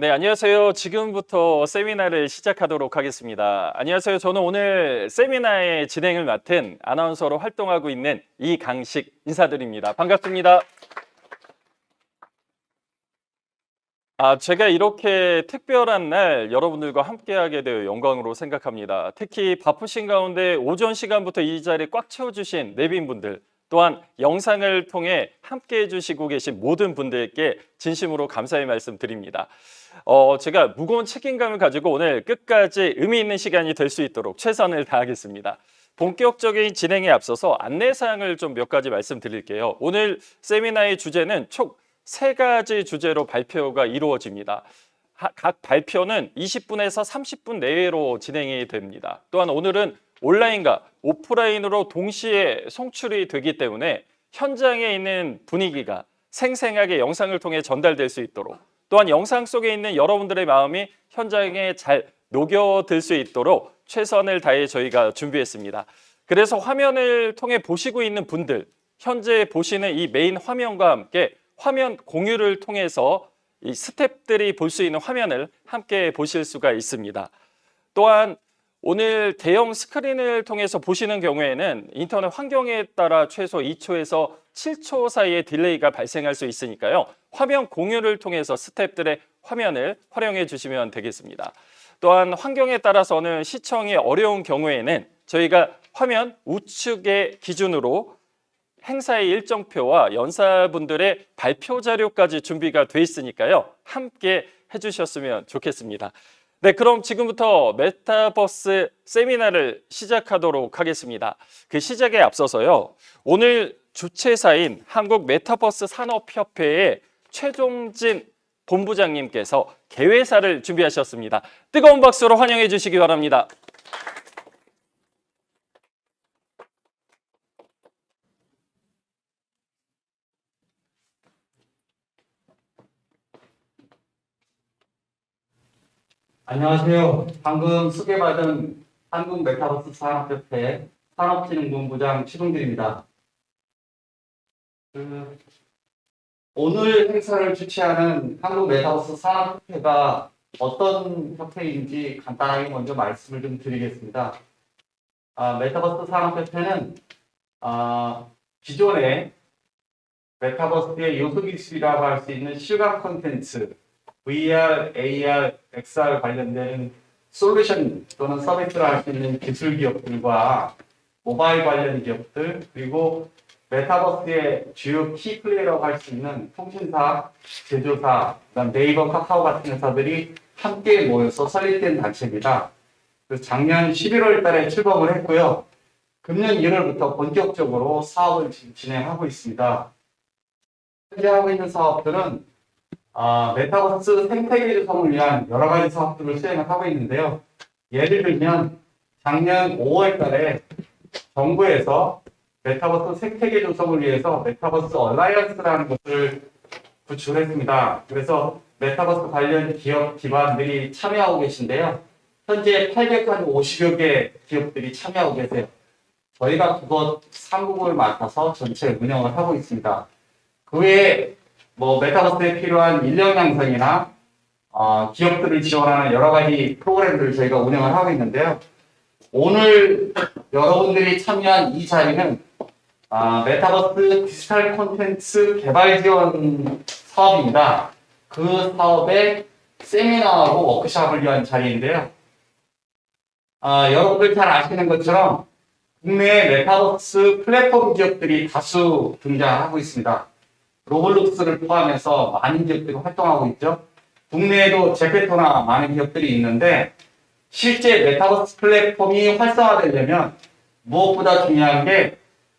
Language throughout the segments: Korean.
네, 안녕하세요. 지금부터 세미나를 시작하도록 하겠습니다. 안녕하세요. 저는 오늘 세미나의 진행을 맡은 아나운서로 활동하고 있는 이강식 인사드립니다. 반갑습니다. 제가 이렇게 특별한 날 여러분들과 함께하게 되어 영광으로 생각합니다. 특히 바쁘신 가운데 오전 시간부터 이 자리에 꽉 채워주신 내빈분들, 또한 영상을 통해 함께해 주시고 계신 모든 분들께 진심으로 감사의 말씀 드립니다. 제가 무거운 책임감을 가지고 오늘 끝까지 의미 있는 시간이 될 수 있도록 최선을 다하겠습니다. 본격적인 진행에 앞서서 안내사항을 좀 몇 가지 말씀드릴게요. 오늘 세미나의 주제는 총 3가지 주제로 발표가 이루어집니다. 각 발표는 20분에서 30분 내외로 진행이 됩니다. 또한 오늘은 온라인과 오프라인으로 동시에 송출이 되기 때문에 현장에 있는 분위기가 생생하게 영상을 통해 전달될 수 있도록, 또한 영상 속에 있는 여러분들의 마음이 현장에 잘 녹여들 수 있도록 최선을 다해 저희가 준비했습니다. 그래서 화면을 통해 보시고 있는 분들, 현재 보시는 이 메인 화면과 함께 화면 공유를 통해서 이 스태프들이 볼 수 있는 화면을 함께 보실 수가 있습니다. 또한 오늘 대형 스크린을 통해서 보시는 경우에는 인터넷 환경에 따라 최소 2초에서 7초 사이의 딜레이가 발생할 수 있으니까요. 화면 공유를 통해서 스태프들의 화면을 활용해 주시면 되겠습니다. 또한 환경에 따라서는 시청이 어려운 경우에는 저희가 화면 우측의 기준으로 행사의 일정표와 연사분들의 발표 자료까지 준비가 돼 있으니까요. 함께 해주셨으면 좋겠습니다. 네, 그럼 지금부터 메타버스 세미나를 시작하도록 하겠습니다. 그 시작에 앞서서요. 오늘 주최사인 한국 메타버스 산업협회의 최종진 본부장님께서 개회사를 준비하셨습니다. 뜨거운 박수로 환영해 주시기 바랍니다. 안녕하세요. 방금 소개받은 한국 메타버스 산업협회 산업진흥본부장 최동길입니다. 오늘 행사를 주최하는 한국 메타버스 산업협회가 어떤 협회인지 간단하게 먼저 말씀을 좀 드리겠습니다. 메타버스 산업협회는 기존의 메타버스의 요소 기술이라고 할 수 있는 실감 콘텐츠, VR, AR, XR 관련된 솔루션 또는 서비스를 할 수 있는 기술 기업들과 모바일 관련 기업들, 그리고 메타버스의 주요 키 플레이라고 할 수 있는 통신사, 제조사, 그다음 네이버, 카카오 같은 회사들이 함께 모여서 설립된 단체입니다. 그래서 작년 11월 달에 출범을 했고요. 금년 1월부터 본격적으로 사업을 진행하고 있습니다. 현재 하고 있는 사업들은 메타버스 생태계 조성을 위한 여러 가지 사업들을 수행을 하고 있는데요. 예를 들면 작년 5월 달에 정부에서 메타버스 생태계 조성을 위해서 메타버스 얼라이언스라는 것을 구축했습니다. 그래서 메타버스 관련 기업 기관들이 참여하고 계신데요. 현재 850여 개 기업들이 참여하고 계세요. 저희가 그것 사무국을 맡아서 전체 운영을 하고 있습니다. 그 외에 메타버스에 필요한 인력 양성이나 기업들을 지원하는 여러 가지 프로그램들을 저희가 운영을 하고 있는데요. 오늘 여러분들이 참여한 이 자리는 메타버스 디지털 콘텐츠 개발 지원 사업입니다. 그 사업의 세미나하고 워크숍을 위한 자리인데요. 여러분들 잘 아시는 것처럼 국내 메타버스 플랫폼 기업들이 다수 등장하고 있습니다. 로블록스를 포함해서 많은 기업들이 활동하고 있죠. 국내에도 제페토나 많은 기업들이 있는데 실제 메타버스 플랫폼이 활성화되려면 무엇보다 중요한 게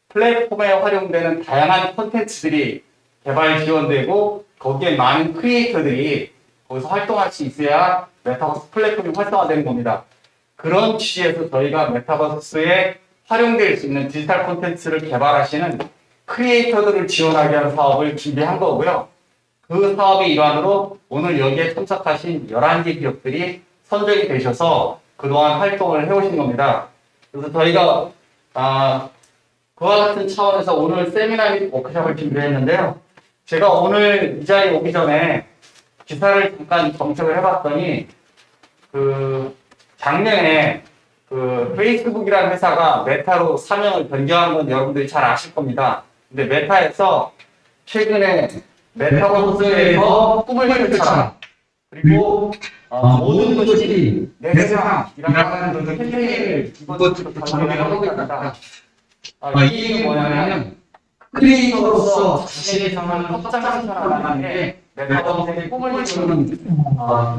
플랫폼에 활용되는 다양한 콘텐츠들이 개발 지원되고 거기에 많은 크리에이터들이 거기서 활동할 수 있어야 메타버스 플랫폼이 활성화되는 겁니다. 그런 취지에서 저희가 메타버스에 활용될 수 있는 디지털 콘텐츠를 개발하시는 크리에이터들을 지원하기 위한 사업을 준비한 거고요. 그 사업의 일환으로 오늘 여기에 참석하신 11개 기업들이 선정이 되셔서 그동안 활동을 해오신 겁니다. 그래서 저희가 그와 같은 차원에서 오늘 세미나 및 워크숍을 준비했는데요. 제가 오늘 이 자리에 오기 전에 기사를 잠깐 검색을 해봤더니 그 작년에 그 페이스북이라는 회사가 메타로 사명을 변경한 건 여러분들이 잘 아실 겁니다. 근데 메타에서 최근에 메타버스에서 꿈을 펼쳐라. 그리고 모든 것이 내 세상이라는 그 캠페인을 이것으로 전개를 하고 있답니다. 이 얘기는 뭐냐면 크리에이터로서 자신의 세상을 확장시켜나가는 게 메타버스의 꿈을 이루는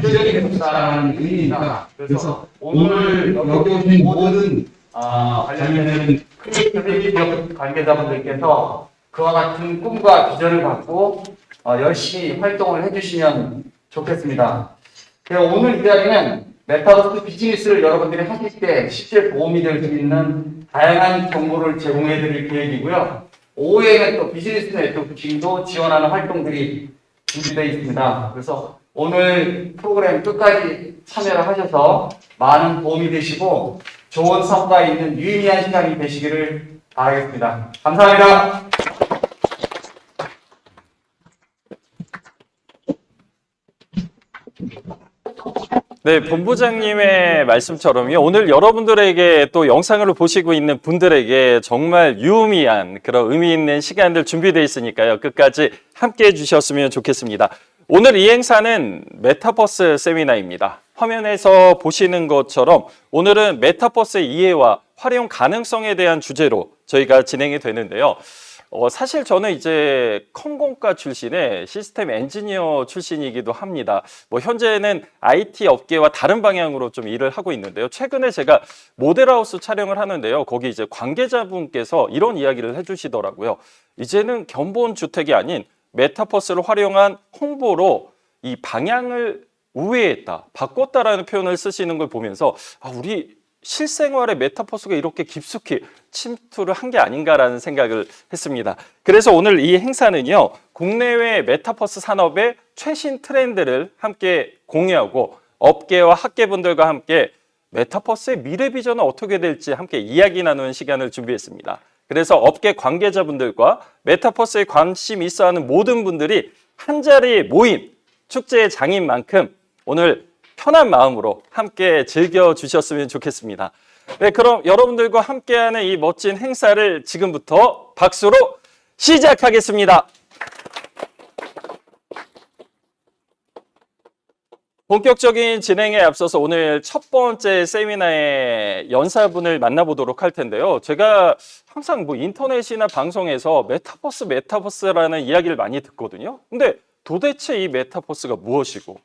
구조적인 역사라는 의미입니다. 그래서 오늘 여기 오신 모든 관련된 크리에이터 관계자분들께서 그와 같은 꿈과 비전을 갖고 열심히 활동을 해주시면 좋겠습니다. 오늘 이 자리는 메타버스 비즈니스를 여러분들이 하실 때 실제 도움이 될 수 있는 다양한 정보를 제공해 드릴 계획이고요. 오후에는 또 비즈니스 네트워킹도 지원하는 활동들이 준비되어 있습니다. 그래서 오늘 프로그램 끝까지 참여를 하셔서 많은 도움이 되시고 좋은 성과 있는 유의미한 시간이 되시기를 바라겠습니다. 감사합니다. 네, 본부장님의 말씀처럼요. 오늘 여러분들에게 또 영상을 보시고 있는 분들에게 정말 유의미한 그런 의미 있는 시간들 준비되어 있으니까요. 끝까지 함께 해주셨으면 좋겠습니다. 오늘 이 행사는 메타버스 세미나입니다. 화면에서 보시는 것처럼 오늘은 메타버스의 이해와 활용 가능성에 대한 주제로 저희가 진행이 되는데요. 사실 저는 이제 컴공과 출신의 시스템 엔지니어 출신이기도 합니다. 현재는 IT 업계와 다른 방향으로 좀 일을 하고 있는데요. 최근에 제가 모델하우스 촬영을 하는데요. 거기 이제 관계자분께서 이런 이야기를 해주시더라고요. 이제는 견본 주택이 아닌 메타버스를 활용한 홍보로 이 방향을 우회했다, 바꿨다라는 표현을 쓰시는 걸 보면서 우리 실생활에 메타버스가 이렇게 깊숙이 침투를 한 게 아닌가라는 생각을 했습니다. 그래서 오늘 이 행사는요, 국내외 메타버스 산업의 최신 트렌드를 함께 공유하고 업계와 학계분들과 함께 메타버스의 미래 비전은 어떻게 될지 함께 이야기 나누는 시간을 준비했습니다. 그래서 업계 관계자분들과 메타버스에 관심 있어 하는 모든 분들이 한자리에 모인 축제의 장인 만큼 오늘 편한 마음으로 함께 즐겨주셨으면 좋겠습니다. 네, 그럼 여러분들과 함께하는 이 멋진 행사를 지금부터 박수로 시작하겠습니다. 본격적인 진행에 앞서서 오늘 첫 번째 세미나의 연사분을 만나보도록 할 텐데요. 제가 항상 인터넷이나 방송에서 메타버스라는 이야기를 많이 듣거든요. 근데 도대체 이 메타버스가 무엇이고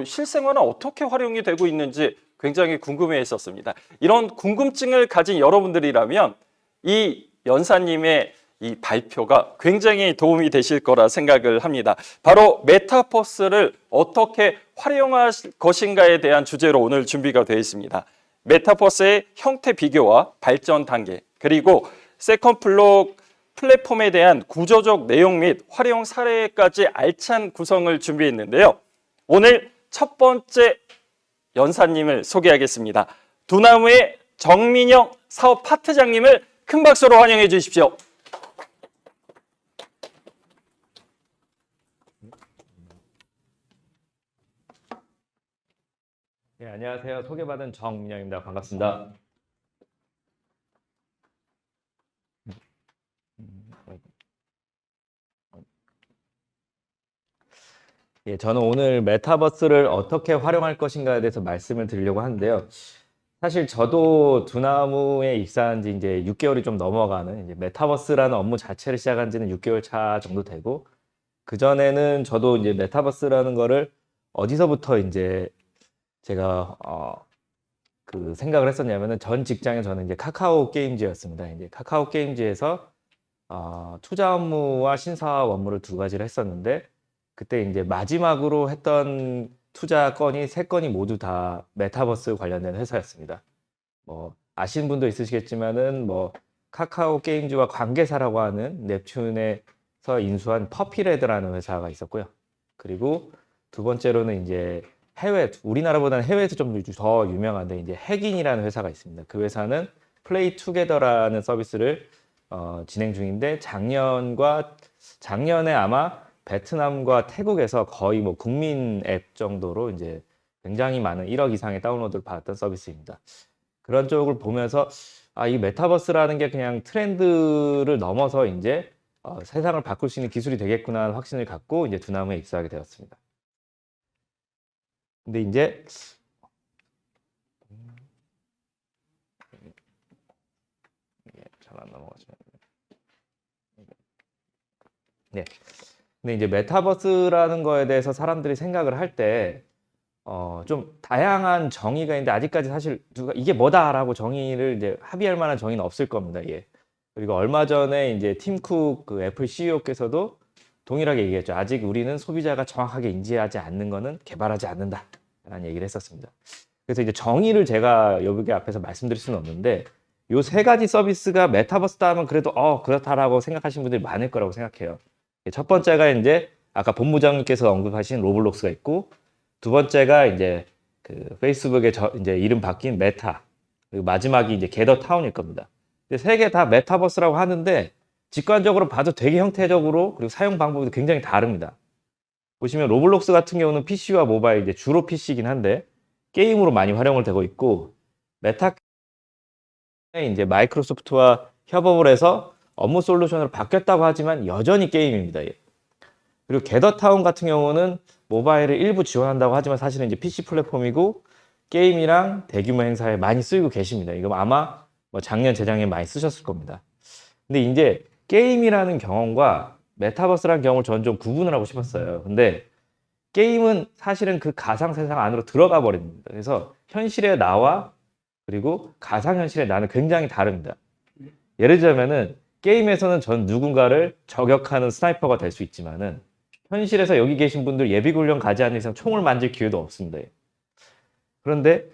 실생활은 어떻게 활용이 되고 있는지 굉장히 궁금해했었습니다. 이런 궁금증을 가진 여러분들이라면 이 연사님의 이 발표가 굉장히 도움이 되실 거라 생각을 합니다. 바로 메타버스를 어떻게 활용할 것인가에 대한 주제로 오늘 준비가 되어 있습니다. 메타버스의 형태 비교와 발전 단계, 그리고 세컨플로 플랫폼에 대한 구조적 내용 및 활용 사례까지 알찬 구성을 준비했는데요. 오늘 첫 번째 연사님을 소개하겠습니다. 두나무의 정민영 사업 파트장님을 큰 박수로 환영해 주십시오. 네, 안녕하세요. 소개받은 정민영입니다. 반갑습니다. 예, 저는 오늘 메타버스를 어떻게 활용할 것인가에 대해서 말씀을 드리려고 하는데요. 사실 저도 두나무에 입사한 지 이제 6개월이 좀 넘어가는 이제 메타버스라는 업무 자체를 시작한 지는 6개월 차 정도 되고, 그전에는 저도 이제 메타버스라는 거를 어디서부터 이제 제가 그 생각을 했었냐면은 전 직장에 저는 이제 카카오 게임즈였습니다. 이제 카카오 게임즈에서 투자 업무와 신사업 업무를 두 가지를 했었는데, 그때 이제 마지막으로 했던 투자 건이 3건이 모두 다 메타버스 관련된 회사였습니다. 아시는 분도 있으시겠지만은 카카오 게임즈와 관계사라고 하는 넵튠에서 인수한 퍼피레드라는 회사가 있었고요. 그리고 두 번째로는 이제 우리나라보다는 해외에서 좀 더 유명한데 이제 핵인이라는 회사가 있습니다. 그 회사는 플레이 투게더라는 서비스를 진행 중인데 작년에 아마 베트남과 태국에서 거의 뭐 국민 앱 정도로 이제 굉장히 많은 1억 이상의 다운로드를 받았던 서비스입니다. 그런 쪽을 보면서 이 메타버스라는 게 그냥 트렌드를 넘어서 이제 세상을 바꿀 수 있는 기술이 되겠구나 하는 확신을 갖고 이제 두나무에 입사하게 되었습니다. 근데 이제 잘 안 넘어가죠. 네. 근데 이제 메타버스라는 거에 대해서 사람들이 생각을 할 때, 좀 다양한 정의가 있는데 아직까지 사실 누가 이게 뭐다라고 정의를 이제 합의할 만한 정의는 없을 겁니다. 예. 그리고 얼마 전에 이제 팀 쿡 그 애플 CEO께서도 동일하게 얘기했죠. 아직 우리는 소비자가 정확하게 인지하지 않는 거는 개발하지 않는다라는 얘기를 했었습니다. 그래서 이제 정의를 제가 여기 앞에서 말씀드릴 수는 없는데 요 세 가지 서비스가 메타버스다 하면 그래도 그렇다라고 생각하시는 분들이 많을 거라고 생각해요. 첫 번째가 이제 아까 본부장님께서 언급하신 로블록스가 있고 두 번째가 이제 그 페이스북의 이제 이름 바뀐 메타 그리고 마지막이 이제 게더 타운일 겁니다. 세 개 다 메타버스라고 하는데 직관적으로 봐도 되게 형태적으로 그리고 사용 방법도 굉장히 다릅니다. 보시면 로블록스 같은 경우는 PC와 모바일 이제 주로 PC이긴 한데 게임으로 많이 활용을 되고 있고 메타 이제 마이크로소프트와 협업을 해서 업무 솔루션으로 바뀌었다고 하지만 여전히 게임입니다. 예. 그리고 게더타운 같은 경우는 모바일을 일부 지원한다고 하지만 사실은 이제 PC 플랫폼이고 게임이랑 대규모 행사에 많이 쓰이고 계십니다. 이거 아마 뭐 작년, 재작년에 많이 쓰셨을 겁니다. 근데 이제 게임이라는 경험과 메타버스라는 경험을 저는 좀 구분을 하고 싶었어요. 근데 게임은 사실은 그 가상 세상 안으로 들어가 버립니다. 그래서 현실의 나와 그리고 가상현실의 나는 굉장히 다릅니다. 예를 들자면은 게임에서는 전 누군가를 저격하는 스나이퍼가 될 수 있지만은 현실에서 여기 계신 분들 예비훈련 가지 않는 이상 총을 만질 기회도 없습니다. 그런데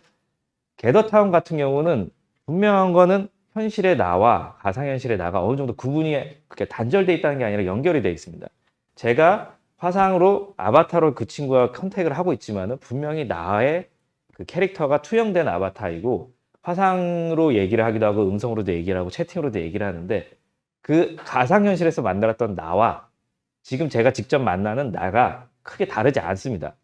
게더타운 같은 경우는 분명한 거는 현실의 나와 가상현실의 나가 어느 정도 구분이 그렇게 단절되어 있다는 게 아니라 연결이 되어 있습니다. 제가 화상으로 아바타로 그 친구와 컨택을 하고 있지만은 분명히 나의 그 캐릭터가 투영된 아바타이고 화상으로 얘기를 하기도 하고 음성으로도 얘기를 하고 채팅으로도 얘기를 하는데 그 가상현실에서 만들었던 나와 지금 제가 직접 만나는 나가 크게 다르지 않습니다.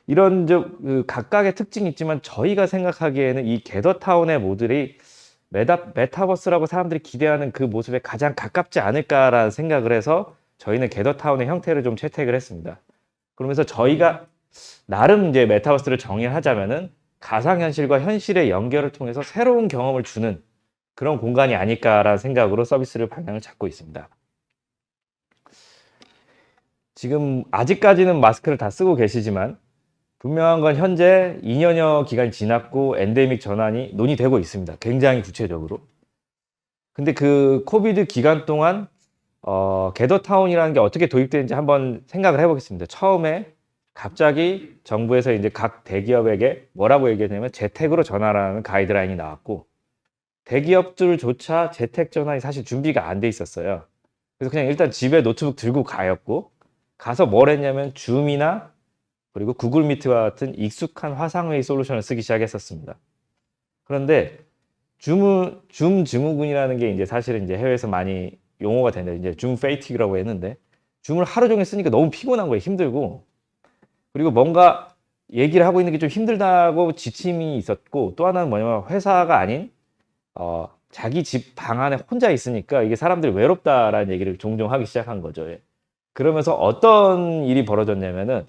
이런 그 각각의 특징이 있지만 저희가 생각하기에는 이 게더타운의 모델이 메타버스라고 사람들이 기대하는 그 모습에 가장 가깝지 않을까라는 생각을 해서 저희는 게더타운의 형태를 좀 채택을 했습니다. 그러면서 저희가 나름 이제 메타버스를 정의하자면은 가상현실과 현실의 연결을 통해서 새로운 경험을 주는 그런 공간이 아닐까라는 생각으로 서비스를 방향을 잡고 있습니다. 지금 아직까지는 마스크를 다 쓰고 계시지만 분명한 건 현재 2년여 기간이 지났고 엔데믹 전환이 논의되고 있습니다. 굉장히 구체적으로. 근데 그 코비드 기간 동안 게더타운이라는 게 어떻게 도입되는지 한번 생각을 해보겠습니다. 처음에 갑자기 정부에서 이제 각 대기업에게 뭐라고 얘기했냐면 재택으로 전환하라는 가이드라인이 나왔고 대기업들조차 재택 전환이 사실 준비가 안 돼 있었어요. 그래서 그냥 일단 집에 노트북 들고 가서 뭘 했냐면 줌이나 그리고 구글 미트와 같은 익숙한 화상회의 솔루션을 쓰기 시작했었습니다. 그런데 줌 증후군이라는 게 이제 사실은 이제 해외에서 많이 용어가 되는데 이제 줌 페이티그라고 했는데 줌을 하루 종일 쓰니까 너무 피곤한 거예요. 힘들고 그리고 뭔가 얘기를 하고 있는 게 좀 힘들다고 지침이 있었고 또 하나는 뭐냐면 회사가 아닌 자기 집 방 안에 혼자 있으니까 이게 사람들이 외롭다라는 얘기를 종종 하기 시작한 거죠. 예. 그러면서 어떤 일이 벌어졌냐면은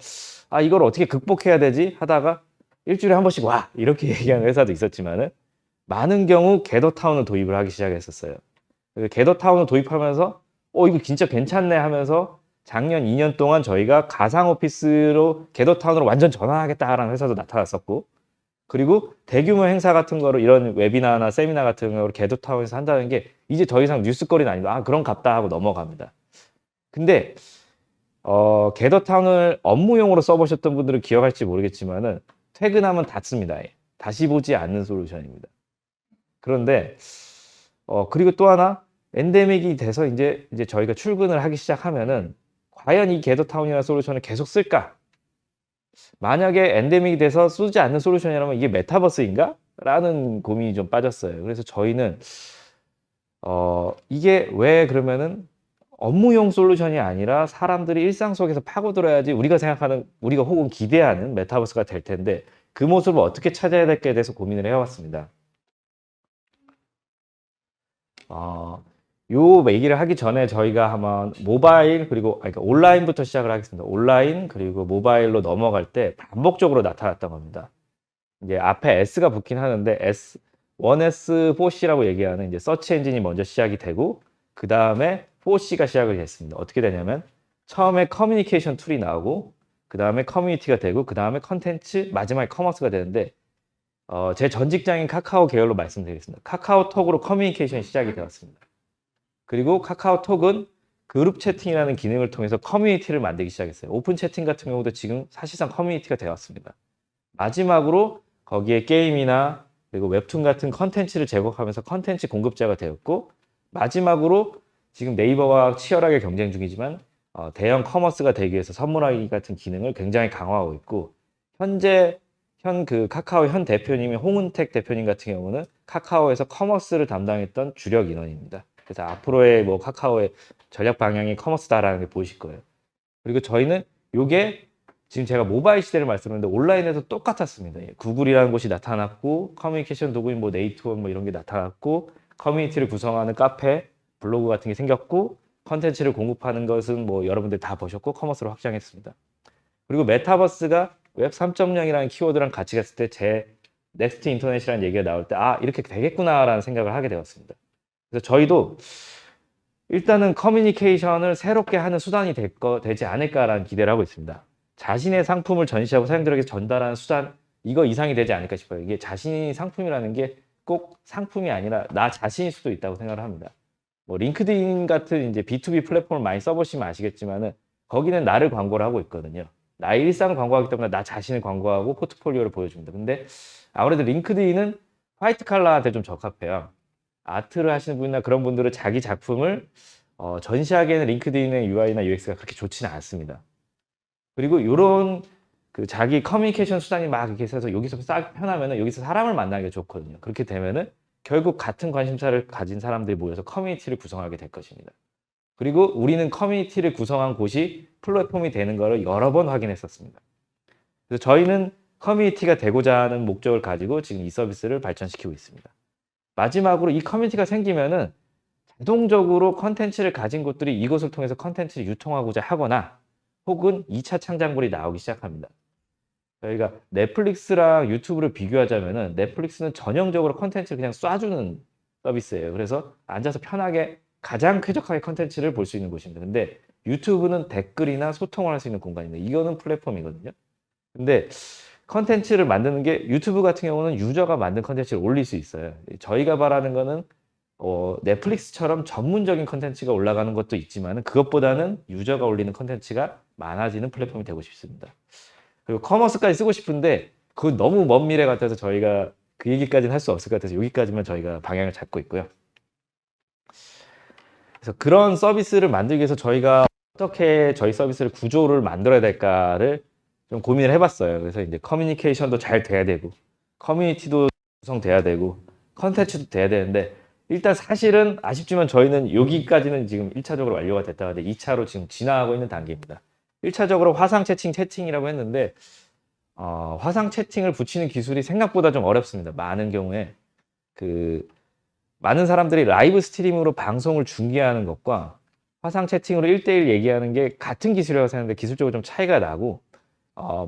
이걸 어떻게 극복해야 되지 하다가 일주일에 한 번씩 와 이렇게 얘기하는 회사도 있었지만은 많은 경우 게더타운을 도입을 하기 시작했었어요. 게더타운을 도입하면서 이거 진짜 괜찮네 하면서 작년 2년 동안 저희가 가상 오피스로 게더타운으로 완전 전환하겠다라는 회사도 나타났었고 그리고 대규모 행사 같은 거로 이런 웨비나나 세미나 같은 거로 게더타운에서 한다는 게 이제 더 이상 뉴스거리는 아니다. 그런갑다 하고 넘어갑니다. 근데 게더타운을 업무용으로 써보셨던 분들은 기억할지 모르겠지만은 퇴근하면 닫습니다. 다시 보지 않는 솔루션입니다. 그런데 그리고 또 하나 엔데믹이 돼서 이제 저희가 출근을 하기 시작하면은 과연 이 게더타운이라는 솔루션을 계속 쓸까? 만약에 엔데믹이 돼서 쓰지 않는 솔루션이라면 이게 메타버스인가? 라는 고민이 좀 빠졌어요. 그래서 저희는 이게 왜 그러면은 업무용 솔루션이 아니라 사람들이 일상 속에서 파고들어야지 우리가 생각하는, 우리가 혹은 기대하는 메타버스가 될 텐데 그 모습을 어떻게 찾아야 될까에 대해서 고민을 해왔습니다. 요 얘기를 하기 전에 저희가 한번 모바일 그리고 그러니까 온라인부터 시작을 하겠습니다. 온라인 그리고 모바일로 넘어갈 때 반복적으로 나타났던 겁니다. 이제 앞에 S가 붙긴 하는데 S 1S, 4C라고 얘기하는 이제 서치 엔진이 먼저 시작이 되고 그 다음에 4C가 시작을 했습니다. 어떻게 되냐면 처음에 커뮤니케이션 툴이 나오고 그 다음에 커뮤니티가 되고 그 다음에 컨텐츠 마지막에 커머스가 되는데 제 전 직장인 카카오 계열로 말씀드리겠습니다. 카카오톡으로 커뮤니케이션이 시작이 되었습니다. 그리고 카카오톡은 그룹 채팅이라는 기능을 통해서 커뮤니티를 만들기 시작했어요. 오픈 채팅 같은 경우도 지금 사실상 커뮤니티가 되었습니다. 마지막으로 거기에 게임이나 그리고 웹툰 같은 컨텐츠를 제공하면서 컨텐츠 공급자가 되었고 마지막으로 지금 네이버와 치열하게 경쟁 중이지만 대형 커머스가 되기 위해서 선물하기 같은 기능을 굉장히 강화하고 있고 현재 그 카카오 현 대표님이 홍은택 대표님 같은 경우는 카카오에서 커머스를 담당했던 주력 인원입니다. 그래서 앞으로의 뭐 카카오의 전략 방향이 커머스다라는 게 보이실 거예요. 그리고 저희는 요게 지금 제가 모바일 시대를 말씀드렸는데 온라인에도 똑같았습니다. 구글이라는 곳이 나타났고 커뮤니케이션 도구인 뭐 네이트원 뭐 이런 게 나타났고 커뮤니티를 구성하는 카페, 블로그 같은 게 생겼고 컨텐츠를 공급하는 것은 뭐 여러분들 다 보셨고 커머스로 확장했습니다. 그리고 메타버스가 웹 3.0이라는 키워드랑 같이 갔을 때 제 넥스트 인터넷이라는 얘기가 나올 때 이렇게 되겠구나라는 생각을 하게 되었습니다. 그래서 저희도 일단은 커뮤니케이션을 새롭게 하는 수단이 되지 않을까라는 기대를 하고 있습니다. 자신의 상품을 전시하고 사람들에게 전달하는 수단 이거 이상이 되지 않을까 싶어요. 이게 자신이 상품이라는 게 꼭 상품이 아니라 나 자신일 수도 있다고 생각을 합니다. 뭐 링크드인 같은 이제 B2B 플랫폼을 많이 써보시면 아시겠지만은 거기는 나를 광고를 하고 있거든요. 나의 일상을 광고하기 때문에 나 자신을 광고하고 포트폴리오를 보여줍니다. 근데 아무래도 링크드인은 화이트 칼라한테 좀 적합해요. 아트를 하시는 분이나 그런 분들은 자기 작품을 전시하기에는 링크드인의 UI나 UX가 그렇게 좋지는 않습니다. 그리고 이런 그 자기 커뮤니케이션 수단이 막 이렇게 있어서 여기서 싹 편하면은 여기서 사람을 만나기가 좋거든요. 그렇게 되면은 결국 같은 관심사를 가진 사람들이 모여서 커뮤니티를 구성하게 될 것입니다. 그리고 우리는 커뮤니티를 구성한 곳이 플랫폼이 되는 것을 여러 번 확인했었습니다. 그래서 저희는 커뮤니티가 되고자 하는 목적을 가지고 지금 이 서비스를 발전시키고 있습니다. 마지막으로 이 커뮤니티가 생기면은 자동적으로 컨텐츠를 가진 곳들이 이것을 통해서 컨텐츠를 유통하고자 하거나 혹은 2차 창작물이 나오기 시작합니다. 저희가 넷플릭스랑 유튜브를 비교하자면은 넷플릭스는 전형적으로 컨텐츠를 그냥 쏴주는 서비스예요. 그래서 앉아서 편하게 가장 쾌적하게 컨텐츠를 볼 수 있는 곳입니다. 근데 유튜브는 댓글이나 소통을 할 수 있는 공간입니다. 이거는 플랫폼이거든요. 근데 컨텐츠를 만드는 게 유튜브 같은 경우는 유저가 만든 컨텐츠를 올릴 수 있어요. 저희가 바라는 거는 넷플릭스처럼 전문적인 컨텐츠가 올라가는 것도 있지만 그것보다는 유저가 올리는 컨텐츠가 많아지는 플랫폼이 되고 싶습니다. 그리고 커머스까지 쓰고 싶은데 그건 너무 먼 미래 같아서 저희가 그 얘기까지는 할 수 없을 것 같아서 여기까지만 저희가 방향을 잡고 있고요. 그래서 그런 서비스를 만들기 위해서 저희가 어떻게 저희 서비스를 구조를 만들어야 될까를 좀 고민을 해봤어요. 그래서 이제 커뮤니케이션도 잘 돼야 되고 커뮤니티도 구성돼야 되고 컨텐츠도 돼야 되는데 일단 사실은 아쉽지만 저희는 여기까지는 지금 1차적으로 완료가 됐다가 2차로 지금 진화하고 있는 단계입니다. 1차적으로 화상 채팅이라고 했는데 화상 채팅을 붙이는 기술이 생각보다 좀 어렵습니다. 많은 경우에 많은 사람들이 라이브 스트리밍으로 방송을 중계하는 것과 화상 채팅으로 1대1 얘기하는 게 같은 기술이라고 생각하는데 기술적으로 좀 차이가 나고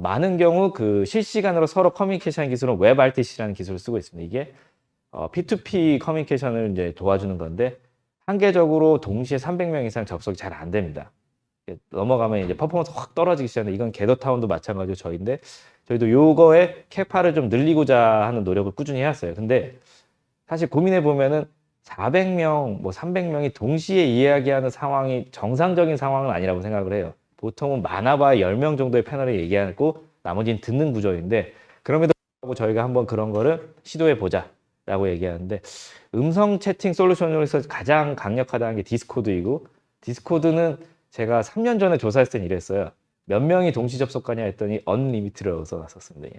많은 경우 그 실시간으로 서로 커뮤니케이션 기술은 웹 RTC라는 기술을 쓰고 있습니다. 이게 P2P 커뮤니케이션을 이제 도와주는 건데 한계적으로 동시에 300명 이상 접속이 잘 안 됩니다. 넘어가면 이제 퍼포먼스 확 떨어지기 시작하는데 이건 게더타운도 마찬가지로 저희인데 저희도 요거의 캐파를 좀 늘리고자 하는 노력을 꾸준히 해왔어요. 근데 사실 고민해 보면은 400명, 뭐 300명이 동시에 이야기하는 상황이 정상적인 상황은 아니라고 생각을 해요. 보통은 많아봐야 10명 정도의 패널을 얘기하고 나머지는 듣는 구조인데 그럼에도 불구하고 저희가 한번 그런 거를 시도해 보자 라고 얘기하는데 음성 채팅 솔루션으로서 가장 강력하다는 게 디스코드이고 디스코드는 제가 3년 전에 조사했을 땐 이랬어요. 몇 명이 동시 접속하냐 했더니 언리미트라고 써놨었습니다.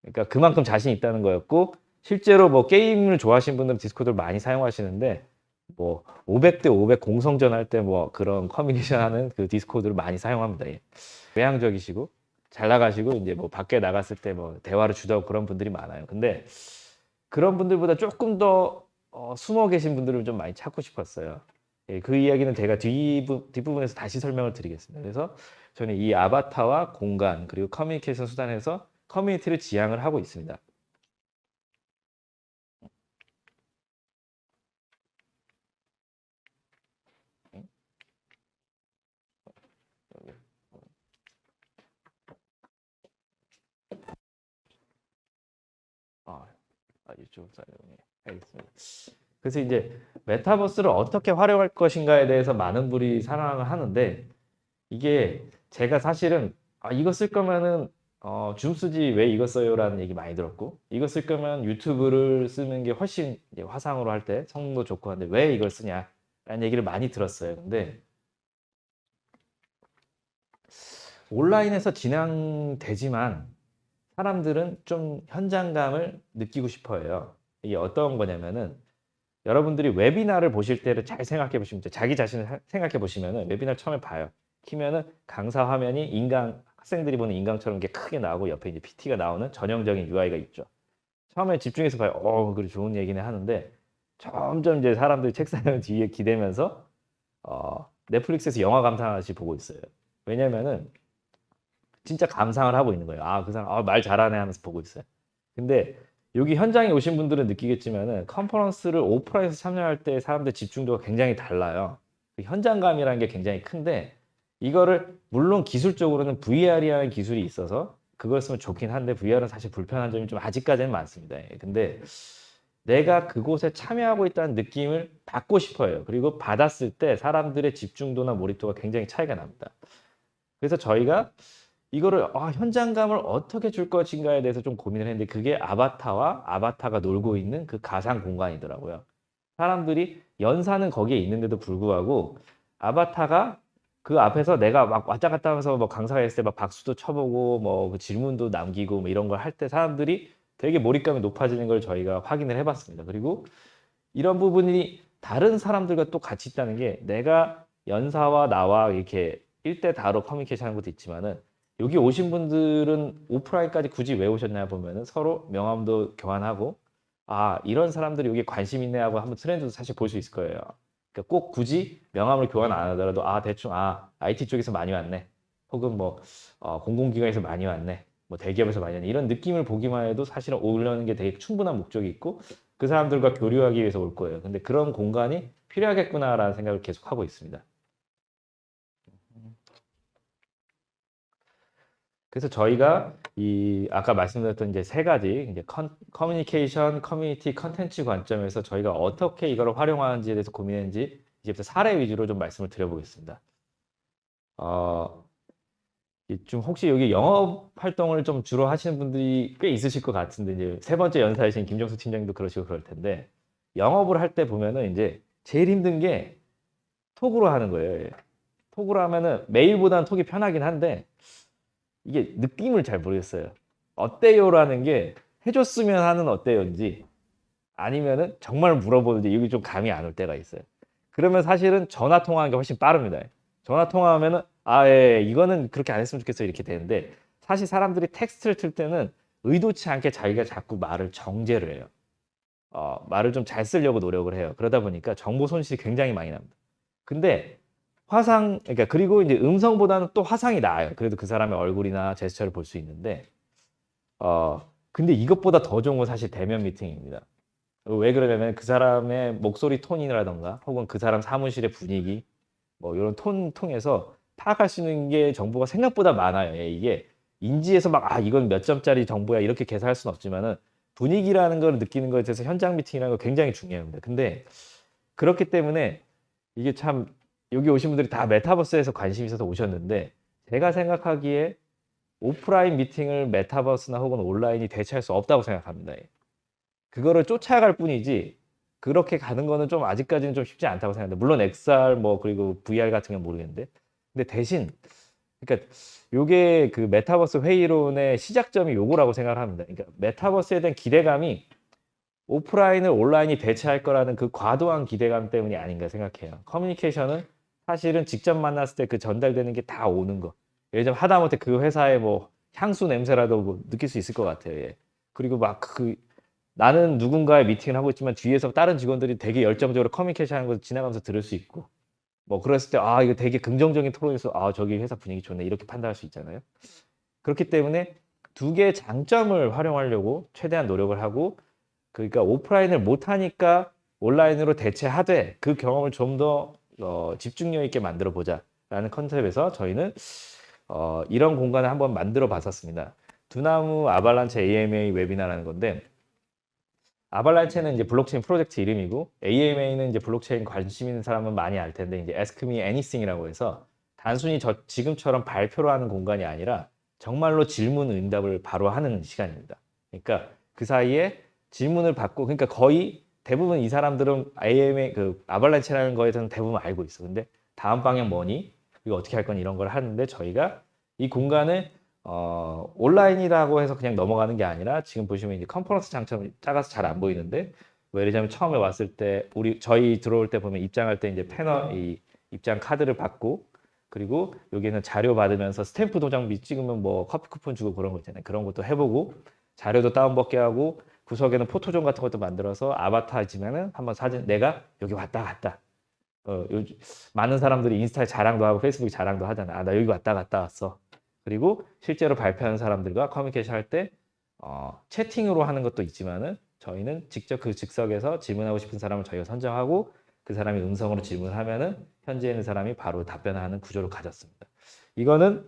그러니까 그만큼 자신 있다는 거였고 실제로 뭐 게임을 좋아하시는 분들은 디스코드를 많이 사용하시는데 뭐 500대 500 공성전 할 때 뭐 그런 커뮤니케이션 하는 그 디스코드를 많이 사용합니다. 예. 외향적이시고 잘 나가시고 이제 뭐 밖에 나갔을 때 뭐 대화를 주도하고 그런 분들이 많아요. 근데 그런 분들보다 조금 더 숨어 계신 분들을 좀 많이 찾고 싶었어요. 예, 그 이야기는 제가 뒷부분에서 다시 설명을 드리겠습니다. 그래서 저는 이 아바타와 공간 그리고 커뮤니케이션 수단에서 커뮤니티를 지향을 하고 있습니다. 아, 유튜브 사용해 알겠습니다. 그래서 이제 메타버스를 어떻게 활용할 것인가에 대해서 많은 분이 상황을 하는데 이게 제가 사실은 이거 쓸 거면은 줌 쓰지 왜 이거 써요라는 얘기 많이 들었고 이거 쓸 거면 유튜브를 쓰는 게 훨씬 이제 화상으로 할 때 성능도 좋고 한데 왜 이걸 쓰냐라는 얘기를 많이 들었어요. 근데 온라인에서 진행되지만 사람들은 좀 현장감을 느끼고 싶어 해요. 이게 어떤 거냐면은 여러분들이 웨비나를 보실 때를 잘 생각해 보시면 자기 자신을 생각해 보시면은 웨비나를 처음에 봐요. 키면은 강사 화면이 학생들이 보는 인강처럼 이렇게 크게 나오고 옆에 이제 PT가 나오는 전형적인 UI가 있죠. 처음에 집중해서 봐요. 그래 좋은 얘기네 하는데 점점 이제 사람들이 책상 뒤에 기대면서 넷플릭스에서 영화 감상하듯이 보고 있어요. 왜냐면은 진짜 감상을 하고 있는 거예요. 그 사람 말 잘하네 하면서 보고 있어요. 근데 여기 현장에 오신 분들은 느끼겠지만은 컨퍼런스를 오프라인에서 참여할 때 사람들 집중도가 굉장히 달라요. 그 현장감이라는 게 굉장히 큰데 이거를 물론 기술적으로는 VR이라는 기술이 있어서 그걸 쓰면 좋긴 한데 VR은 사실 불편한 점이 좀 아직까지는 많습니다. 근데 내가 그곳에 참여하고 있다는 느낌을 받고 싶어요. 그리고 받았을 때 사람들의 집중도나 몰입도가 굉장히 차이가 납니다. 그래서 저희가 이거를 현장감을 어떻게 줄 것인가에 대해서 좀 고민을 했는데 그게 아바타와 아바타가 놀고 있는 그 가상 공간이더라고요. 사람들이 연사는 거기에 있는데도 불구하고 아바타가 그 앞에서 내가 막 왔다 갔다 하면서 뭐 강사가 했을 때 막 박수도 쳐보고 뭐 그 질문도 남기고 뭐 이런 걸 할 때 사람들이 되게 몰입감이 높아지는 걸 저희가 확인을 해봤습니다. 그리고 이런 부분이 다른 사람들과 또 같이 있다는 게 내가 연사와 나와 이렇게 1대 다로 커뮤니케이션 하는 것도 있지만은 여기 오신 분들은 오프라인까지 굳이 왜 오셨냐 보면은 서로 명함도 교환하고 이런 사람들이 여기 관심 있네 하고 한번 트렌드도 사실 볼 수 있을 거예요. 그러니까 꼭 굳이 명함을 교환 안 하더라도 대충 IT 쪽에서 많이 왔네. 혹은 뭐 공공기관에서 많이 왔네. 뭐 대기업에서 많이 왔네. 이런 느낌을 보기만 해도 사실은 오려는 게 되게 충분한 목적이 있고 그 사람들과 교류하기 위해서 올 거예요. 근데 그런 공간이 필요하겠구나라는 생각을 계속 하고 있습니다. 그래서 저희가 아까 말씀드렸던 이제 세 가지 이제 커뮤니케이션, 커뮤니티, 컨텐츠 관점에서 저희가 어떻게 이걸 활용하는지에 대해서 고민했는지 이제부터 사례 위주로 좀 말씀을 드려보겠습니다. 좀 혹시 여기 영업 활동을 좀 주로 하시는 분들이 꽤 있으실 것 같은데 이제 세 번째 연사이신 김정수 팀장님도 그러시고 그럴 텐데 영업을 할 때 보면은 이제 제일 힘든 게 톡으로 하는 거예요. 톡으로 하면은 메일보다는 톡이 편하긴 한데 이게 느낌을 잘 모르겠어요. 어때요라는 게 해줬으면 하는 어때요인지 아니면은 정말 물어보는지 여기 좀 감이 안 올 때가 있어요. 그러면 사실은 전화 통화하는 게 훨씬 빠릅니다. 전화 통화하면은 예, 이거는 그렇게 안 했으면 좋겠어요 이렇게 되는데 사실 사람들이 텍스트를 틀 때는 의도치 않게 자기가 자꾸 말을 정제를 해요. 말을 좀 잘 쓰려고 노력을 해요. 그러다 보니까 정보 손실이 굉장히 많이 납니다. 근데 그러니까 그리고 이제 음성보다는 또 화상이 나아요. 그래도 그 사람의 얼굴이나 제스처를 볼 수 있는데, 근데 이것보다 더 좋은 건 사실 대면 미팅입니다. 왜 그러냐면 그 사람의 목소리 톤이라던가 혹은 그 사람 사무실의 분위기, 뭐 이런 톤 통해서 파악할 수 있는 게 정보가 생각보다 많아요. 이게 인지에서 이건 몇 점짜리 정보야 이렇게 계산할 수는 없지만은 분위기라는 걸 느끼는 것에 대해서 현장 미팅이라는 거 굉장히 중요합니다. 근데 그렇기 때문에 이게 참 여기 오신 분들이 다 메타버스에서 관심이 있어서 오셨는데 제가 생각하기에 오프라인 미팅을 메타버스나 혹은 온라인이 대체할 수 없다고 생각합니다. 그거를 쫓아갈 뿐이지 그렇게 가는 거는 좀 아직까지는 좀 쉽지 않다고 생각합니다. 물론 XR 뭐 그리고 VR 같은 건 모르겠는데 근데 대신 그러니까 요게 그 메타버스 회의론의 시작점이 요거라고 생각을 합니다. 그러니까 메타버스에 대한 기대감이 오프라인을 온라인이 대체할 거라는 그 과도한 기대감 때문이 아닌가 생각해요. 커뮤니케이션은 사실은 직접 만났을 때 그 전달되는 게 다 오는 거. 예를 들면 하다못해 그 회사의 뭐 향수 냄새라도 뭐 느낄 수 있을 것 같아요. 예. 그리고 막 나는 누군가의 미팅을 하고 있지만 뒤에서 다른 직원들이 되게 열정적으로 커뮤니케이션 하는 걸 지나가면서 들을 수 있고 뭐 그랬을 때 이거 되게 긍정적인 토론에서 저기 회사 분위기 좋네 이렇게 판단할 수 있잖아요. 그렇기 때문에 두 개의 장점을 활용하려고 최대한 노력을 하고 그러니까 오프라인을 못 하니까 온라인으로 대체하되 그 경험을 좀 더 집중력 있게 만들어 보자라는 컨셉에서 저희는 이런 공간을 한번 만들어 봤었습니다. 두나무 아발란체 AMA 웨비나라는 건데 아발란체는 이제 블록체인 프로젝트 이름이고 AMA는 이제 블록체인 관심 있는 사람은 많이 알 텐데 이제 Ask Me Anything이라고 해서 단순히 지금처럼 발표를 하는 공간이 아니라 정말로 질문 응답을 바로 하는 시간입니다. 그러니까 그 사이에 질문을 받고 그러니까 거의 대부분 이 사람들은 AMA 그 아발란체라는 거에 대해서는 대부분 알고 있어. 근데 다음 방향 뭐니? 이거 어떻게 할 거니? 이런 걸 하는데 저희가 이 공간을 온라인이라고 해서 그냥 넘어가는 게 아니라 지금 보시면 이제 컨퍼런스 장처럼 작아서 잘 안 보이는데 뭐 예를 들자면 처음에 왔을 때 저희 들어올 때 보면 입장할 때 이제 패널 이 입장 카드를 받고 그리고 여기는 자료 받으면서 스탬프 도장비 찍으면 뭐 커피 쿠폰 주고 그런 거 있잖아요. 그런 것도 해보고 자료도 다운받게 하고 구석에는 포토존 같은 것도 만들어서 아바타지만은 한번 사진 내가 여기 왔다 갔다 많은 사람들이 인스타에 자랑도 하고 페이스북에 자랑도 하잖아. 나 여기 왔다 갔다 왔어. 그리고 실제로 발표하는 사람들과 커뮤니케이션 할 때 채팅으로 하는 것도 있지만은 저희는 직접 그 즉석에서 질문하고 싶은 사람을 저희가 선정하고 그 사람이 음성으로 질문하면은 현지에 있는 사람이 바로 답변하는 구조를 가졌습니다. 이거는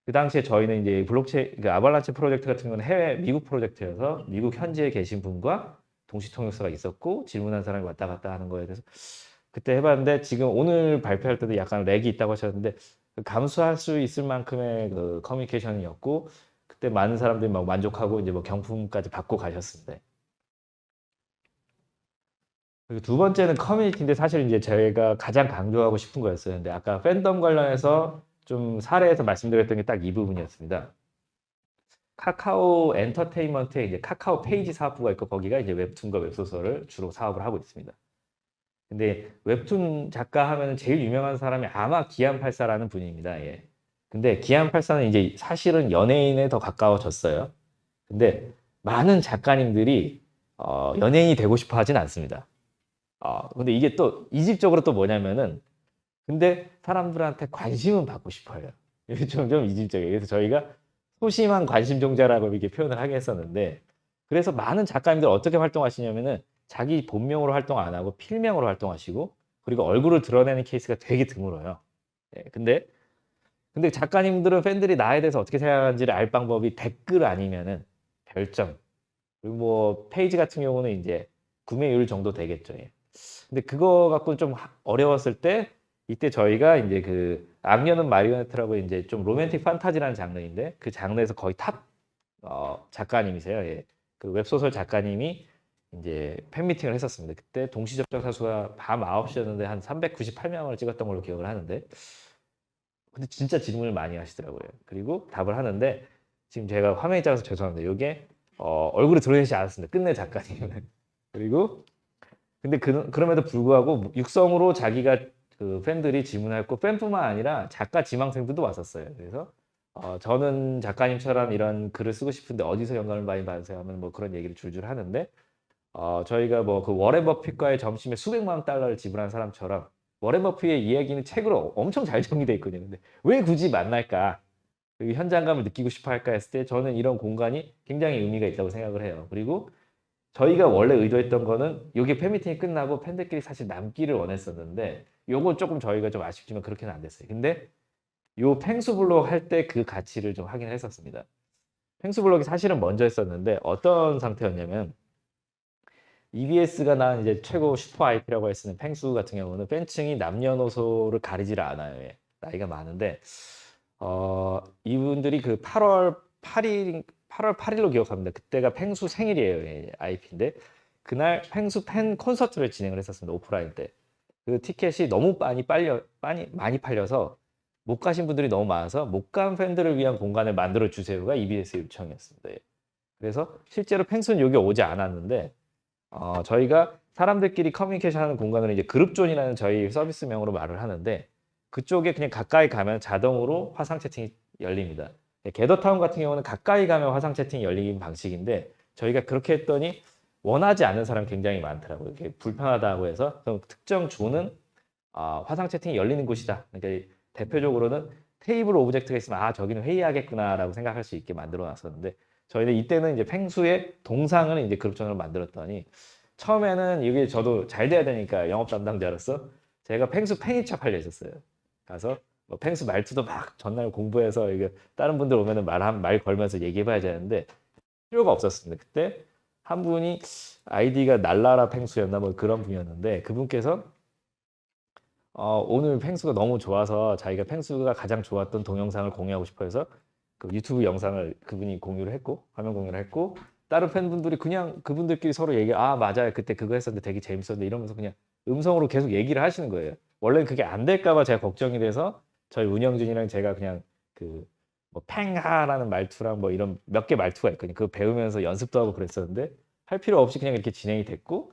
그 당시에 저희는 이제 블록체인 그 아발란체 프로젝트 같은 경우는 해외 미국 프로젝트여서 미국 현지에 계신 분과 동시 통역사가 있었고 질문한 사람이 왔다 갔다 하는 거에 대해서 그때 해봤는데 지금 오늘 발표할 때도 약간 렉이 있다고 하셨는데 감수할 수 있을 만큼의 그 커뮤니케이션이었고 그때 많은 사람들이 막 만족하고 이제 뭐 경품까지 받고 가셨습니다. 그리고 두 번째는 커뮤니티인데 사실 이제 저희가 가장 강조하고 싶은 거였어요. 근데 아까 팬덤 관련해서 좀 사례에서 말씀드렸던 게 딱 이 부분이었습니다. 카카오 엔터테인먼트에 이제 카카오 페이지 사업부가 있고 거기가 이제 웹툰과 웹소설을 주로 사업을 하고 있습니다. 근데 웹툰 작가 하면 제일 유명한 사람이 아마 기안84라는 분입니다. 예. 근데 기안84는 이제 사실은 연예인에 더 가까워졌어요. 근데 많은 작가님들이 연예인이 되고 싶어 하진 않습니다. 근데 이게 또 이질적으로 또 뭐냐면은 근데 사람들한테 관심은 받고 싶어요. 이게 좀 이질적이에요. 그래서 저희가 소심한 관심종자라고 이렇게 표현을 하게 했었는데 그래서 많은 작가님들 어떻게 활동하시냐면은 자기 본명으로 활동 안 하고 필명으로 활동하시고 그리고 얼굴을 드러내는 케이스가 되게 드물어요. 예, 근데 작가님들은 팬들이 나에 대해서 어떻게 생각하는지를 알 방법이 댓글 아니면은 별점 그리고 뭐 페이지 같은 경우는 이제 구매율 정도 되겠죠. 예. 근데 그거 갖고는 좀 어려웠을 때 이때 저희가 이제 그 악녀는 마리오네트라고 이제 좀 로맨틱 판타지라는 장르인데 그 장르에서 거의 탑 작가님이세요. 예. 그 웹소설 작가님이 이제 팬미팅을 했었습니다. 그때 동시 접촉 사수가 밤 9시였는데 한 398명을 찍었던 걸로 기억을 하는데 근데 진짜 질문을 많이 하시더라고요. 그리고 답을 하는데 지금 제가 화면이 작아서 죄송합니다. 이게 얼굴이 드러내지 않았습니다. 끝내 작가님은. 그리고 근데 그럼에도 불구하고 육성으로 자기가 그 팬들이 질문했고 팬뿐만 아니라 작가 지망생들도 왔었어요. 그래서 저는 작가님처럼 이런 글을 쓰고 싶은데 어디서 영감을 많이 받으세요 하면 뭐 그런 얘기를 줄줄 하는데 저희가 뭐 그 워렌 버핏과의 점심에 수백만 원 달러를 지불한 사람처럼 워렌 버핏의 이야기는 책으로 엄청 잘 정리되어 있거든요. 근데 왜 굳이 만날까? 그 현장감을 느끼고 싶어 할까 했을 때 저는 이런 공간이 굉장히 의미가 있다고 생각을 해요. 그리고 저희가 원래 의도했던 거는 여기 팬미팅이 끝나고 팬들끼리 사실 남기를 원했었는데 요건 조금 저희가 좀 아쉽지만 그렇게는 안 됐어요. 근데 요 펭수블록 할 때 그 가치를 좀 확인을 했었습니다. 펭수블록이 사실은 먼저 했었는데 어떤 상태였냐면 EBS가 난 이제 최고 슈퍼 IP라고 할 수 있는 펭수 같은 경우는 팬층이 남녀노소를 가리지를 않아요. 예. 나이가 많은데 이분들이 그 8월 8일로 기억합니다. 그때가 펭수 생일이에요. 예, IP인데 그날 펭수 팬 콘서트를 진행을 했었습니다. 오프라인 때. 그 티켓이 너무 많이 팔려서 못 가신 분들이 너무 많아서 못 간 팬들을 위한 공간을 만들어 주세요가 EBS의 요청이었습니다. 예. 그래서 실제로 펭수는 여기 오지 않았는데 저희가 사람들끼리 커뮤니케이션 하는 공간을 이제 그룹존이라는 저희 서비스명으로 말을 하는데 그쪽에 그냥 가까이 가면 자동으로 화상 채팅이 열립니다. 게더타운 같은 경우는 가까이 가면 화상 채팅이 열리는 방식인데 저희가 그렇게 했더니 원하지 않는 사람이 굉장히 많더라고요. 이게 불편하다고 해서 그럼 특정 존은 화상 채팅이 열리는 곳이다. 그러니까 대표적으로는 테이블 오브젝트가 있으면 저기는 회의하겠구나라고 생각할 수 있게 만들어 놨었는데 저희는 이때는 이제 펭수의 동상을 이제 그룹존으로 만들었더니 처음에는 이게 저도 잘 돼야 되니까 영업 담당자로서 제가 펭수 팬이차 팔려 있었어요. 가서 뭐 펭수 말투도 막 전날 공부해서 이게 다른 분들 오면은 말 걸면서 얘기해봐야 되는데 필요가 없었습니다. 그때 한 분이 아이디가 날라라 펭수였나 뭐 그런 분이었는데 그분께서 오늘 펭수가 너무 좋아서 자기가 펭수가 가장 좋았던 동영상을 공유하고 싶어 해서 그 유튜브 영상을 그분이 공유를 했고 화면 공유를 했고 다른 팬분들이 그냥 그분들끼리 서로 맞아요 그때 그거 했었는데 되게 재밌었는데 이러면서 그냥 음성으로 계속 얘기를 하시는 거예요. 원래는 그게 안 될까 봐 제가 걱정이 돼서 저희 운영진이랑 제가 그냥 그 뭐 팽하라는 말투랑 뭐 이런 몇 개 말투가 있거든요. 그거 배우면서 연습도 하고 그랬었는데 할 필요 없이 그냥 이렇게 진행이 됐고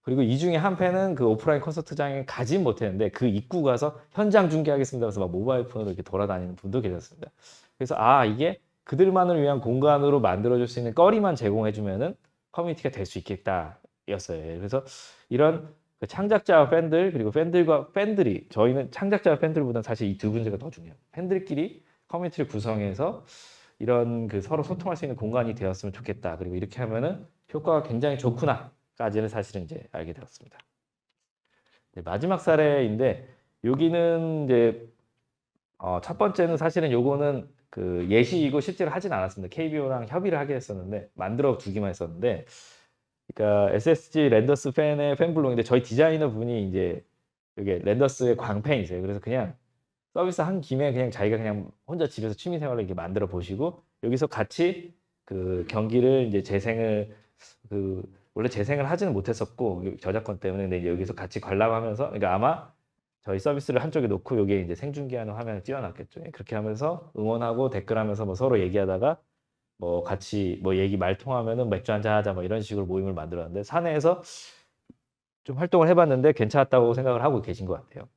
그리고 이 중에 한 팬은 그 오프라인 콘서트장에 가진 못했는데 그 입구 가서 현장 중계하겠습니다 해서 막 모바일 폰으로 이렇게 돌아다니는 분도 계셨습니다. 그래서 이게 그들만을 위한 공간으로 만들어줄 수 있는 거리만 제공해주면은 커뮤니티가 될 수 있겠다였어요. 그래서 이런 그 창작자와 팬들 그리고 팬들과 팬들이 저희는 창작자와 팬들보다는 사실 이 두 문제가 더 중요해요. 팬들끼리 커뮤니티를 구성해서 이런 그 서로 소통할 수 있는 공간이 되었으면 좋겠다. 그리고 이렇게 하면은 효과가 굉장히 좋구나까지는 사실은 이제 알게 되었습니다. 마지막 사례인데 여기는 이제 첫 번째는 사실은 요거는 그 예시이고 실제로 하진 않았습니다. KBO랑 협의를 하게 했었는데 만들어 두기만 했었는데 그러니까 SSG 랜더스 팬의 팬블록인데 저희 디자이너 분이 이제 이게 랜더스의 광팬이세요. 그래서 그냥 서비스 한 김에 그냥 자기가 그냥 혼자 집에서 취미 생활을 이렇게 만들어 보시고 여기서 같이 그 경기를 이제 재생을 원래 재생을 하지는 못했었고 저작권 때문에 근데 이제 여기서 같이 관람하면서 그러니까 아마 저희 서비스를 한쪽에 놓고 여기에 이제 생중계하는 화면을 띄워놨겠죠. 그렇게 하면서 응원하고 댓글하면서 뭐 서로 얘기하다가 뭐 같이 뭐 얘기 말 통하면은 맥주 한잔 하자 뭐 이런 식으로 모임을 만들었는데 사내에서 좀 활동을 해봤는데 괜찮았다고 생각을 하고 계신 것 같아요.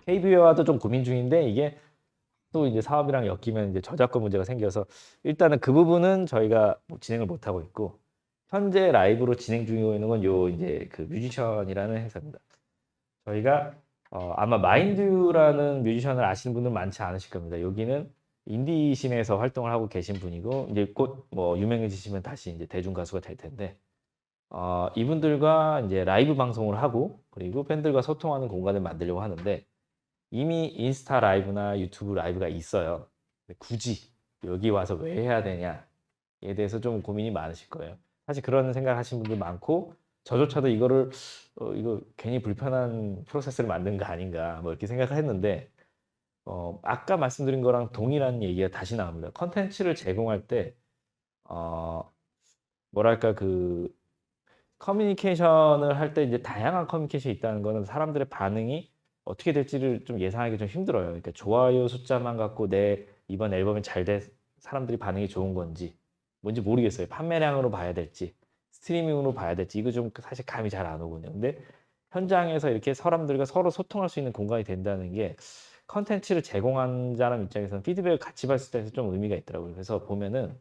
KBO와도 좀 고민 중인데 이게 또 이제 사업이랑 엮이면 이제 저작권 문제가 생겨서 일단은 그 부분은 저희가 뭐 진행을 못 하고 있고 현재 라이브로 진행 중이고 있는 건 요 이제 그 뮤지션이라는 행사입니다. 저희가 아마 마인드라는 뮤지션을 아시는 분들 많지 않으실 겁니다. 여기는 인디씬에서 활동을 하고 계신 분이고 이제 곧 뭐 유명해지시면 다시 이제 대중 가수가 될 텐데 이분들과 이제 라이브 방송을 하고 그리고 팬들과 소통하는 공간을 만들려고 하는데 이미 인스타 라이브나 유튜브 라이브가 있어요. 근데 굳이 여기 와서 왜 해야 되냐에 대해서 좀 고민이 많으실 거예요. 사실 그런 생각하시는 분들 많고 저조차도 이거를 이거 괜히 불편한 프로세스를 만든 거 아닌가 뭐 이렇게 생각을 했는데 아까 말씀드린 거랑 동일한 얘기가 다시 나옵니다. 컨텐츠를 제공할 때 뭐랄까 그 커뮤니케이션을 할 때 이제 다양한 커뮤니케이션이 있다는 거는 사람들의 반응이 어떻게 될지를 좀 예상하기 좀 힘들어요. 그러니까 좋아요 숫자만 갖고 내 이번 앨범이 잘 돼 사람들이 반응이 좋은 건지 뭔지 모르겠어요. 판매량으로 봐야 될지 스트리밍으로 봐야 될지 이거 좀 사실 감이 잘 안 오거든요. 근데 현장에서 이렇게 사람들과 서로 소통할 수 있는 공간이 된다는 게 컨텐츠를 제공한 사람 입장에서는 피드백을 같이 봤을 때는 좀 의미가 있더라고요. 그래서 보면은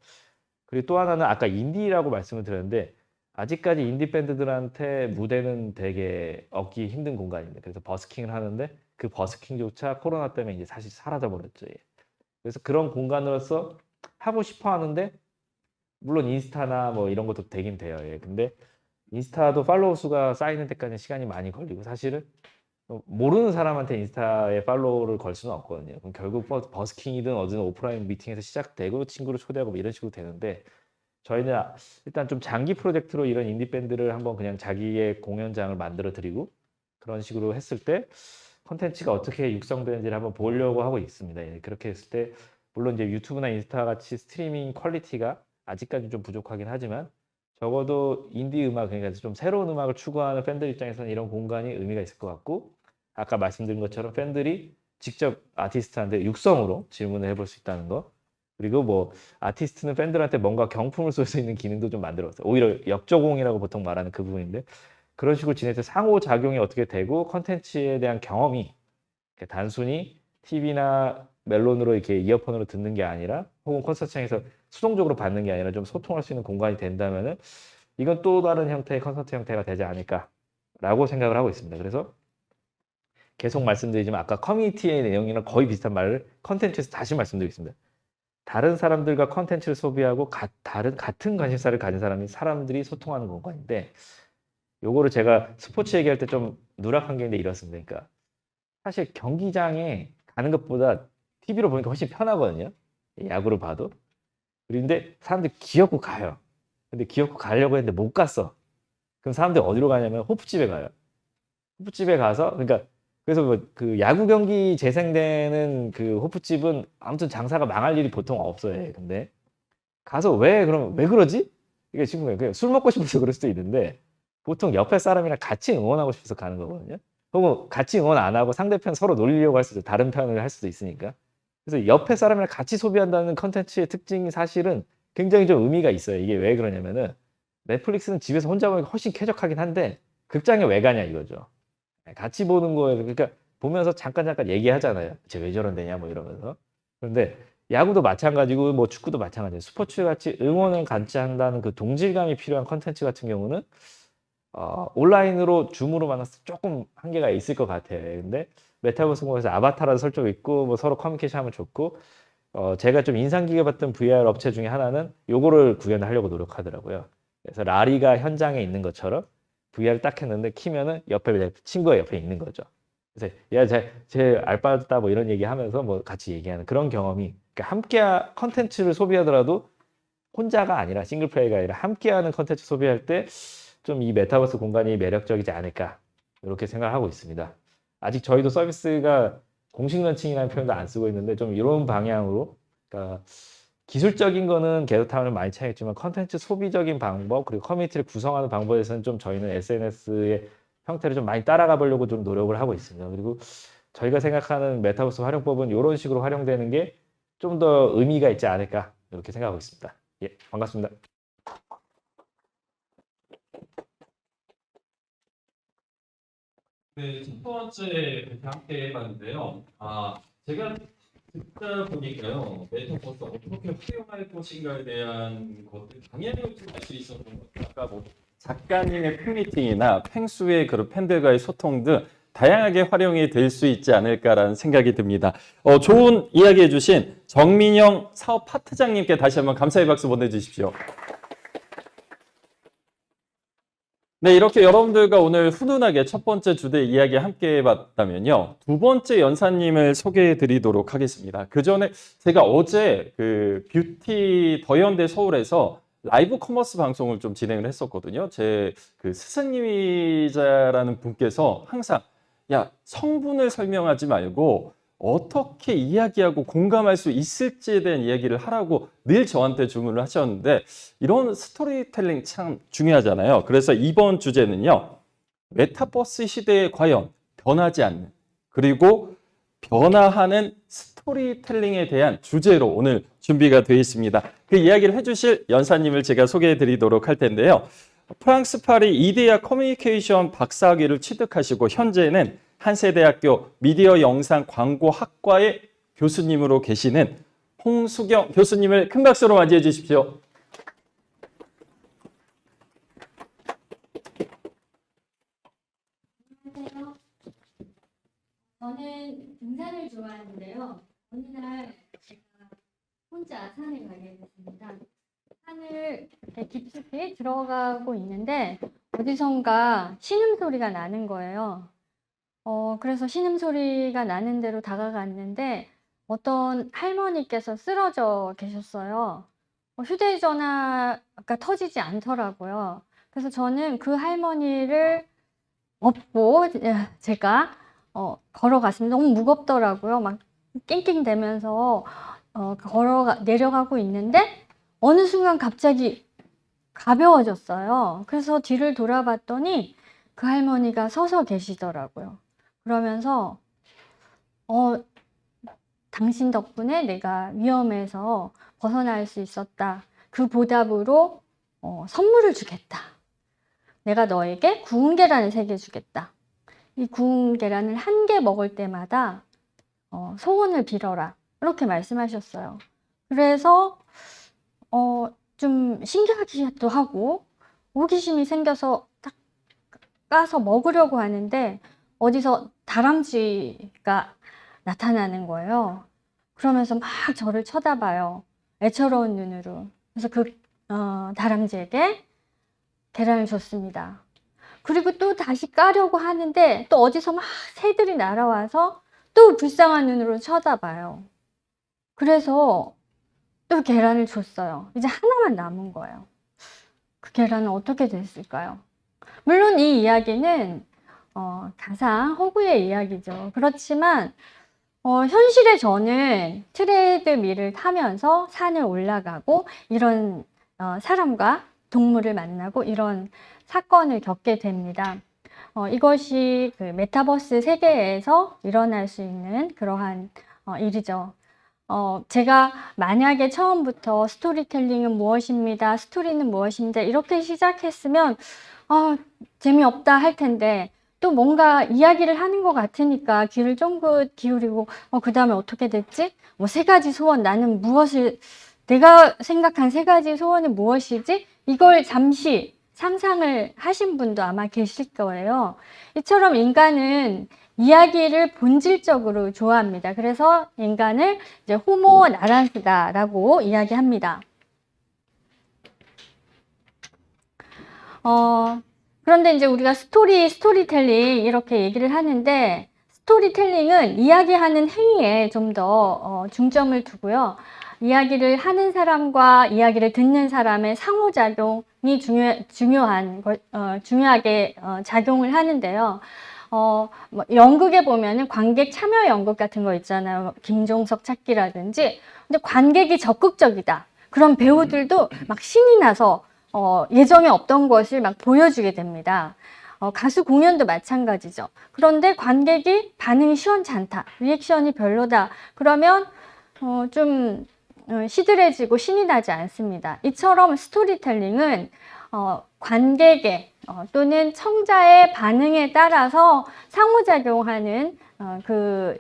그리고 또 하나는 아까 인디라고 말씀을 드렸는데 아직까지 인디 밴드들한테 무대는 되게 얻기 힘든 공간입니다. 그래서 버스킹을 하는데 그 버스킹조차 코로나 때문에 이제 사실 사라져 버렸죠. 예. 그래서 그런 공간으로서 하고 싶어 하는데 물론 인스타나 뭐 이런 것도 되긴 돼요. 예. 근데 인스타도 팔로워 수가 쌓이는 데까지 시간이 많이 걸리고 사실은 모르는 사람한테 인스타에 팔로우를 걸 수는 없거든요. 그럼 결국 버스킹이든 어디든 오프라인 미팅에서 시작되고 친구를 초대하고 뭐 이런 식으로 되는데 저희는 일단 좀 장기 프로젝트로 이런 인디 밴드를 한번 그냥 자기의 공연장을 만들어 드리고 그런 식으로 했을 때 콘텐츠가 어떻게 육성되는지를 한번 보려고 하고 있습니다. 예, 그렇게 했을 때 물론 이제 유튜브나 인스타 같이 스트리밍 퀄리티가 아직까지 좀 부족하긴 하지만 적어도 인디 음악 그러니까 좀 새로운 음악을 추구하는 팬들 입장에서는 이런 공간이 의미가 있을 것 같고 아까 말씀드린 것처럼 팬들이 직접 아티스트한테 육성으로 질문을 해볼 수 있다는 거 그리고 뭐 아티스트는 팬들한테 뭔가 경품을 쏠 수 있는 기능도 좀 만들었어요. 오히려 역조공이라고 보통 말하는 그 부분인데 그런 식으로 지내서 상호작용이 어떻게 되고 컨텐츠에 대한 경험이 단순히 TV나 멜론으로 이렇게 이어폰으로 듣는 게 아니라 혹은 콘서트장에서 수동적으로 받는 게 아니라 좀 소통할 수 있는 공간이 된다면은 이건 또 다른 형태의 콘서트 형태가 되지 않을까라고 생각을 하고 있습니다. 그래서 계속 말씀드리지만 아까 커뮤니티의 내용이랑 거의 비슷한 말을 컨텐츠에서 다시 말씀드리겠습니다. 다른 사람들과 컨텐츠를 소비하고 같은 관심사를 가진 사람들이 소통하는 공간인데 요거를 제가 스포츠 얘기할 때 좀 누락한 게 있는데 이렇습니다. 그러니까 사실 경기장에 가는 것보다 TV로 보니까 훨씬 편하거든요. 야구를 봐도. 그런데 사람들이 귀엽고 가요. 근데 귀엽고 가려고 했는데 못 갔어. 그럼 사람들이 어디로 가냐면 호프집에 가요. 호프집에 가서 그러니까 그래서 그 야구 경기 재생되는 그 호프집은 아무튼 장사가 망할 일이 보통 없어요. 근데 가서 그럼 왜 그러지? 이게 지금 그냥 술 먹고 싶어서 그럴 수도 있는데 보통 옆에 사람이랑 같이 응원하고 싶어서 가는 거거든요. 혹은 같이 응원 안 하고 상대편 서로 놀리려고 할 수도 다른 편을 할 수도 있으니까. 그래서 옆에 사람이랑 같이 소비한다는 컨텐츠의 특징이 사실은 굉장히 좀 의미가 있어요. 이게 왜 그러냐면은 넷플릭스는 집에서 혼자 보니까 훨씬 쾌적하긴 한데 극장에 왜 가냐 이거죠. 같이 보는 거에서 그러니까 보면서 잠깐 얘기하잖아요. 쟤 왜 저런데냐 뭐 이러면서. 그런데 야구도 마찬가지고 뭐 축구도 마찬가지예요. 스포츠 같이 응원을 같이 한다는 그 동질감이 필요한 컨텐츠 같은 경우는 온라인으로 줌으로 만나서 조금 한계가 있을 것 같아요. 근데 메타버스 공간에서 아바타라는 설정이 있고 뭐 서로 커뮤니케이션 하면 좋고 제가 좀 인상 깊게 봤던 VR 업체 중에 하나는 요거를 구현하려고 노력하더라고요. 그래서 라리가 현장에 있는 것처럼 VR을 딱 했는데 키면은 옆에 내 친구가 옆에 있는 거죠. 그래서 야, 쟤 알바다 뭐 이런 얘기하면서 뭐 같이 얘기하는 그런 경험이 그러니까 함께 컨텐츠를 소비하더라도 혼자가 아니라 싱글 플레이가 아니라 함께하는 컨텐츠 소비할 때 좀 이 메타버스 공간이 매력적이지 않을까 이렇게 생각하고 있습니다. 아직 저희도 서비스가 공식 런칭이라는 표현도 안 쓰고 있는데 좀 이런 방향으로 그러니까 기술적인 거는 게더타운을 많이 차이했지만 컨텐츠 소비적인 방법 그리고 커뮤니티를 구성하는 방법에서는 좀 저희는 SNS의 형태를 좀 많이 따라가 보려고 좀 노력을 하고 있습니다. 그리고 저희가 생각하는 메타버스 활용법은 이런 식으로 활용되는 게 좀 더 의미가 있지 않을까 이렇게 생각하고 있습니다. 예, 반갑습니다. 네, 첫 번째 이렇게 함께 해봤는데요. 제가 듣다 보니까요, 메타버스 어떻게 활용할 것인가에 대한 것들 방향을 좀 알 수 있었던 것 같아요. 아까 뭐 작가님의 팬미팅이나 펭수의 그런 팬들과의 소통 등 다양하게 활용이 될 수 있지 않을까라는 생각이 듭니다. 좋은 이야기 해주신 정민영 사업 파트장님께 다시 한번 감사의 박수 보내주십시오. 네, 이렇게 여러분들과 오늘 훈훈하게 첫 번째 주제 이야기 함께 해봤다면요. 두 번째 연사님을 소개해 드리도록 하겠습니다. 그 전에 제가 어제 그 뷰티 더현대 서울에서 라이브 커머스 방송을 좀 진행을 했었거든요. 제 그 스승님이자라는 분께서 항상 야, 성분을 설명하지 말고 어떻게 이야기하고 공감할 수 있을지에 대한 이야기를 하라고 늘 저한테 주문을 하셨는데 이런 스토리텔링 참 중요하잖아요. 그래서 이번 주제는요. 메타버스 시대에 과연 변하지 않는 그리고 변화하는 스토리텔링에 대한 주제로 오늘 준비가 되어 있습니다. 그 이야기를 해주실 연사님을 제가 소개해 드리도록 할 텐데요. 프랑스 파리 이데아 커뮤니케이션 박사학위를 취득하시고 현재는 한세대학교 미디어 영상 광고학과의 교수님으로 계시는 홍수경 교수님을 큰 박수로 맞이해 주십시오. 안녕하세요. 저는 등산을 좋아하는데요. 어느 날 제가 혼자 산에 가게 됐습니다. 산을 이렇게 깊숙이 들어가고 있는데 어디선가 신음소리가 나는 거예요. 그래서 신음소리가 나는 대로 다가갔는데 어떤 할머니께서 쓰러져 계셨어요. 휴대전화가 터지지 않더라고요. 그래서 저는 그 할머니를 업고 제가 걸어갔습니다. 너무 무겁더라고요. 막 낑낑대면서 내려가고 있는데 어느 순간 갑자기 가벼워졌어요. 그래서 뒤를 돌아봤더니 그 할머니가 서서 계시더라고요. 그러면서 당신 덕분에 내가 위험해서 벗어날 수 있었다. 그 보답으로 선물을 주겠다. 내가 너에게 구운 계란을 3개 주겠다. 이 구운 계란을 1개 먹을 때마다 소원을 빌어라. 이렇게 말씀하셨어요. 그래서 좀 신기하기도 하고 호기심이 생겨서 딱 까서 먹으려고 하는데 어디서 다람쥐가 나타나는 거예요. 그러면서 막 저를 쳐다봐요. 애처로운 눈으로. 그래서 그 다람쥐에게 계란을 줬습니다. 그리고 또 다시 까려고 하는데 또 어디서 막 새들이 날아와서 또 불쌍한 눈으로 쳐다봐요. 그래서 또 계란을 줬어요. 이제 하나만 남은 거예요. 그 계란은 어떻게 됐을까요? 물론 이 이야기는 가상 허구의 이야기죠. 그렇지만 현실에 저는 트레드밀을 타면서 산을 올라가고 이런 사람과 동물을 만나고 이런 사건을 겪게 됩니다. 이것이 그 메타버스 세계에서 일어날 수 있는 그러한 일이죠. 제가 만약에 처음부터 스토리텔링은 무엇입니다. 스토리는 무엇입니다. 이렇게 시작했으면 재미없다 할 텐데 또 뭔가 이야기를 하는 것 같으니까 귀를 쫑긋 기울이고 그 다음에 어떻게 됐지? 뭐 3가지 소원 나는 무엇을 내가 생각한 3가지 소원은 무엇이지? 이걸 잠시 상상을 하신 분도 아마 계실 거예요. 이처럼 인간은 이야기를 본질적으로 좋아합니다. 그래서 인간을 이제 호모 나란스다라고 이야기합니다. 그런데 이제 우리가 스토리텔링 이렇게 얘기를 하는데 스토리텔링은 이야기하는 행위에 좀 더 중점을 두고요. 이야기를 하는 사람과 이야기를 듣는 사람의 상호작용이 중요하게 작용을 하는데요. 뭐 연극에 보면은 관객 참여 연극 같은 거 있잖아요. 김종석 찾기라든지. 근데 관객이 적극적이다. 그럼 배우들도 막 신이 나서 예정에 없던 것을 막 보여주게 됩니다. 가수 공연도 마찬가지죠. 그런데 관객이 반응이 시원찮다. 리액션이 별로다. 그러면 좀 시들해지고 신이 나지 않습니다. 이처럼 스토리텔링은 관객의 또는 청자의 반응에 따라서 상호작용하는 그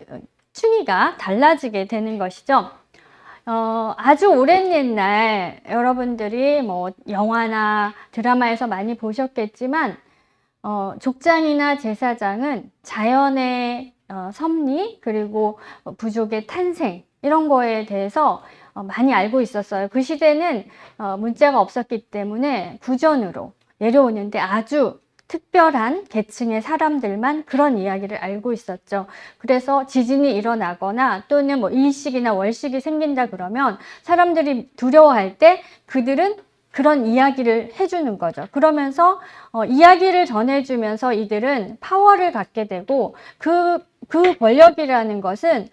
층위가 달라지게 되는 것이죠. 아주 오랜 옛날 여러분들이 뭐 영화나 드라마에서 많이 보셨겠지만 족장이나 제사장은 자연의 섭리 그리고 부족의 탄생 이런 거에 대해서 많이 알고 있었어요. 그 시대는 문자가 없었기 때문에 구전으로 내려오는데 아주 특별한 계층의 사람들만 그런 이야기를 알고 있었죠. 그래서 지진이 일어나거나 또는 뭐 일식이나 월식이 생긴다 그러면 사람들이 두려워할 때 그들은 그런 이야기를 해주는 거죠. 그러면서 이야기를 전해주면서 이들은 파워를 갖게 되고 그 권력이라는 것은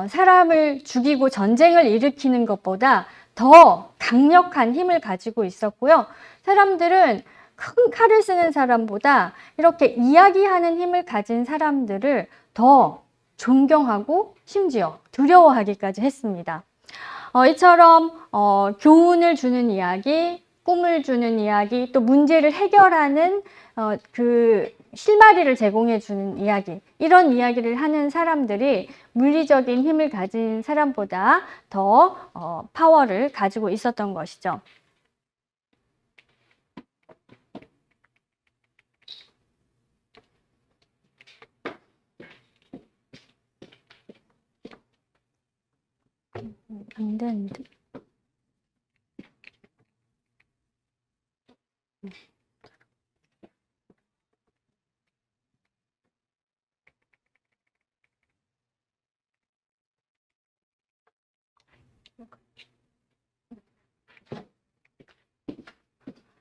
사람을 죽이고 전쟁을 일으키는 것보다 더 강력한 힘을 가지고 있었고요. 사람들은 큰 칼을 쓰는 사람보다 이렇게 이야기하는 힘을 가진 사람들을 더 존경하고 심지어 두려워하기까지 했습니다. 이처럼 교훈을 주는 이야기, 꿈을 주는 이야기, 또 문제를 해결하는 그 실마리를 제공해 주는 이야기, 이런 이야기를 하는 사람들이 물리적인 힘을 가진 사람보다 더 파워를 가지고 있었던 것이죠. 안 되는데.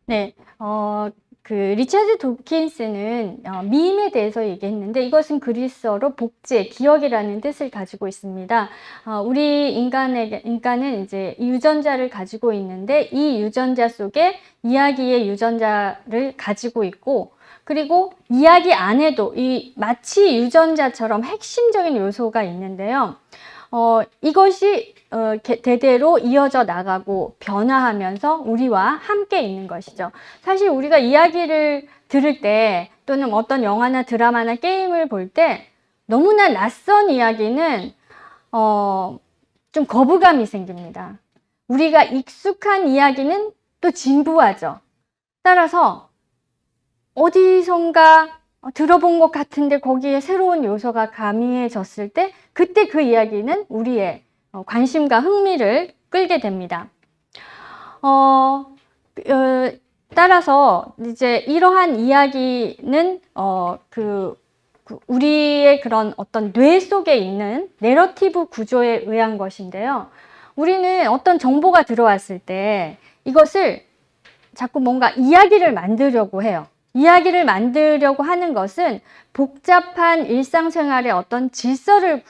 네, 그 리차드 도킨스는 미임에 대해서 얘기했는데 이것은 그리스어로 복제, 기억이라는 뜻을 가지고 있습니다. 우리 인간은 이제 유전자를 가지고 있는데 이 유전자 속에 이야기의 유전자를 가지고 있고 그리고 이야기 안에도 마치 유전자처럼 핵심적인 요소가 있는데요. 이것이 대대로 이어져 나가고 변화하면서 우리와 함께 있는 것이죠. 사실 우리가 이야기를 들을 때 또는 어떤 영화나 드라마나 게임을 볼 때 너무나 낯선 이야기는 좀 거부감이 생깁니다. 우리가 익숙한 이야기는 또 진부하죠. 따라서 어디선가 들어본 것 같은데 거기에 새로운 요소가 가미해졌을 때 그때 그 이야기는 우리의 관심과 흥미를 끌게 됩니다. 따라서 이제 이러한 이야기는 우리의 그런 어떤 뇌 속에 있는 내러티브 구조에 의한 것인데요. 우리는 어떤 정보가 들어왔을 때 이것을 자꾸 뭔가 이야기를 만들려고 해요. 이야기를 만들려고 하는 것은 복잡한 일상생활의 어떤 질서를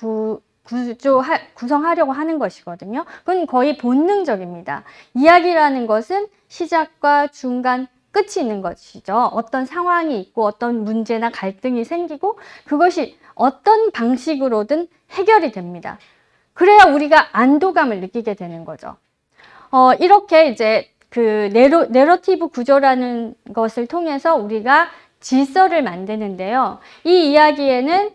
구성하려고 하는 것이거든요. 그건 거의 본능적입니다. 이야기라는 것은 시작과 중간, 끝이 있는 것이죠. 어떤 상황이 있고 어떤 문제나 갈등이 생기고 그것이 어떤 방식으로든 해결이 됩니다. 그래야 우리가 안도감을 느끼게 되는 거죠. 이렇게 이제 그 내러티브 구조라는 것을 통해서 우리가 질서를 만드는데요. 이 이야기에는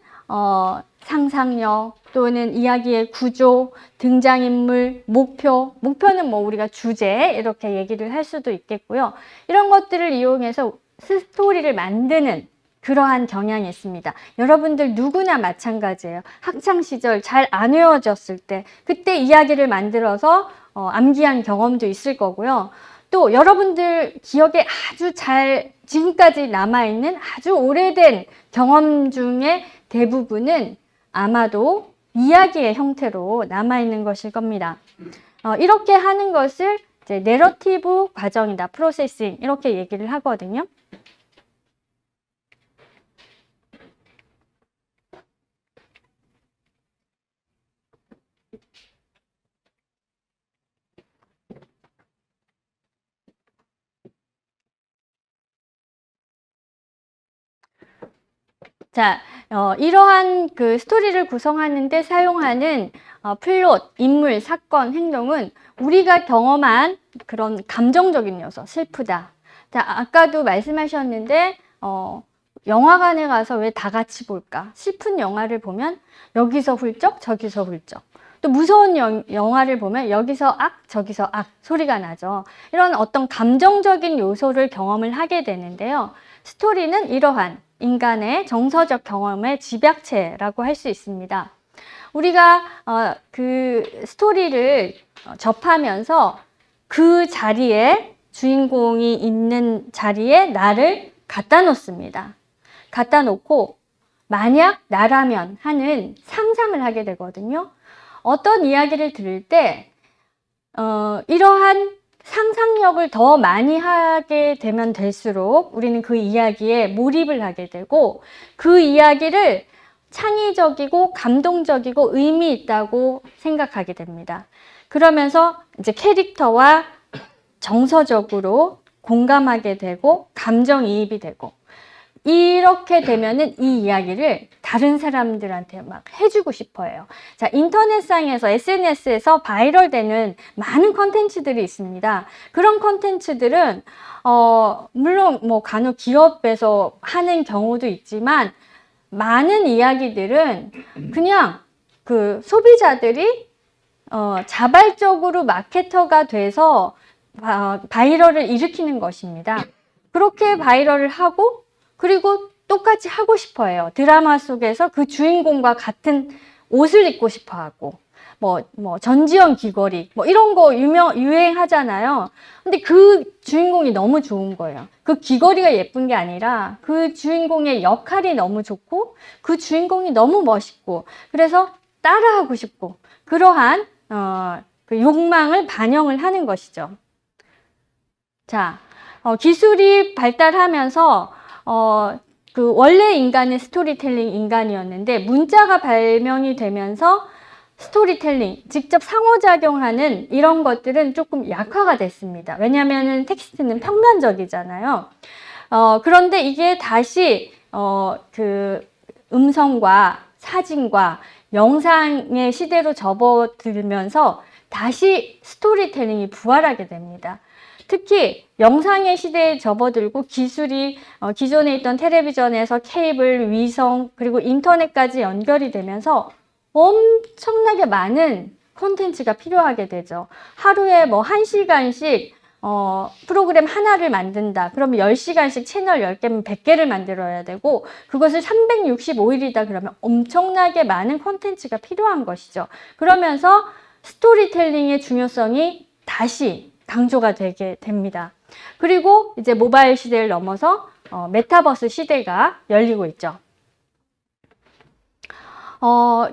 상상력 또는 이야기의 구조, 등장인물, 목표는 뭐 우리가 주제 이렇게 얘기를 할 수도 있겠고요. 이런 것들을 이용해서 스토리를 만드는 그러한 경향이 있습니다. 여러분들 누구나 마찬가지예요. 학창시절 잘 안 외워졌을 때 그때 이야기를 만들어서 암기한 경험도 있을 거고요. 또 여러분들 기억에 아주 잘 지금까지 남아있는 아주 오래된 경험 중에 대부분은 아마도 이야기의 형태로 남아있는 것일 겁니다. 이렇게 하는 것을 이제 내러티브 과정이다, 프로세싱 이렇게 얘기를 하거든요. 자, 이러한 그 스토리를 구성하는데 사용하는 플롯, 인물, 사건, 행동은 우리가 경험한 그런 감정적인 요소, 슬프다. 자, 아까도 말씀하셨는데, 영화관에 가서 왜 다 같이 볼까? 슬픈 영화를 보면 여기서 훌쩍, 저기서 훌쩍. 또 무서운 영화를 보면 여기서 악, 저기서 악 소리가 나죠. 이런 어떤 감정적인 요소를 경험을 하게 되는데요. 스토리는 이러한 인간의 정서적 경험의 집약체라고 할 수 있습니다. 우리가 그 스토리를 접하면서 그 자리에 주인공이 있는 자리에 나를 갖다 놓습니다. 갖다 놓고 만약 나라면 하는 상상을 하게 되거든요. 어떤 이야기를 들을 때 이러한 상상력을 더 많이 하게 되면 될수록 우리는 그 이야기에 몰입을 하게 되고 그 이야기를 창의적이고 감동적이고 의미 있다고 생각하게 됩니다. 그러면서 이제 캐릭터와 정서적으로 공감하게 되고 감정이입이 되고 이렇게 되면은 이 이야기를 다른 사람들한테 막 해주고 싶어 해요. 자, 인터넷상에서 SNS에서 바이럴되는 많은 컨텐츠들이 있습니다. 그런 컨텐츠들은 물론 뭐 간혹 기업에서 하는 경우도 있지만 많은 이야기들은 그냥 그 소비자들이 자발적으로 마케터가 돼서 바이럴을 일으키는 것입니다. 그렇게 바이럴을 하고 그리고 똑같이 하고 싶어 해요. 드라마 속에서 그 주인공과 같은 옷을 입고 싶어 하고, 전지현 귀걸이, 이런 거 유행하잖아요. 근데 그 주인공이 너무 좋은 거예요. 그 귀걸이가 예쁜 게 아니라 그 주인공의 역할이 너무 좋고, 그 주인공이 너무 멋있고, 그래서 따라하고 싶고, 그러한, 그 욕망을 반영을 하는 것이죠. 자, 기술이 발달하면서, 그 원래 인간은 스토리텔링 인간이었는데 문자가 발명이 되면서 스토리텔링, 직접 상호작용하는 이런 것들은 조금 약화가 됐습니다. 왜냐하면 텍스트는 평면적이잖아요. 그런데 이게 다시 그 음성과 사진과 영상의 시대로 접어들면서 다시 스토리텔링이 부활하게 됩니다. 특히 영상의 시대에 접어들고 기술이 기존에 있던 텔레비전에서 케이블, 위성, 그리고 인터넷까지 연결이 되면서 엄청나게 많은 콘텐츠가 필요하게 되죠. 하루에 뭐 1시간씩 프로그램 하나를 만든다. 그러면 10시간씩 채널 10개면 100개를 만들어야 되고, 그것을 365일이다 그러면 엄청나게 많은 콘텐츠가 필요한 것이죠. 그러면서 스토리텔링의 중요성이 다시 강조가 되게 됩니다. 그리고 이제 모바일 시대를 넘어서 메타버스 시대가 열리고 있죠.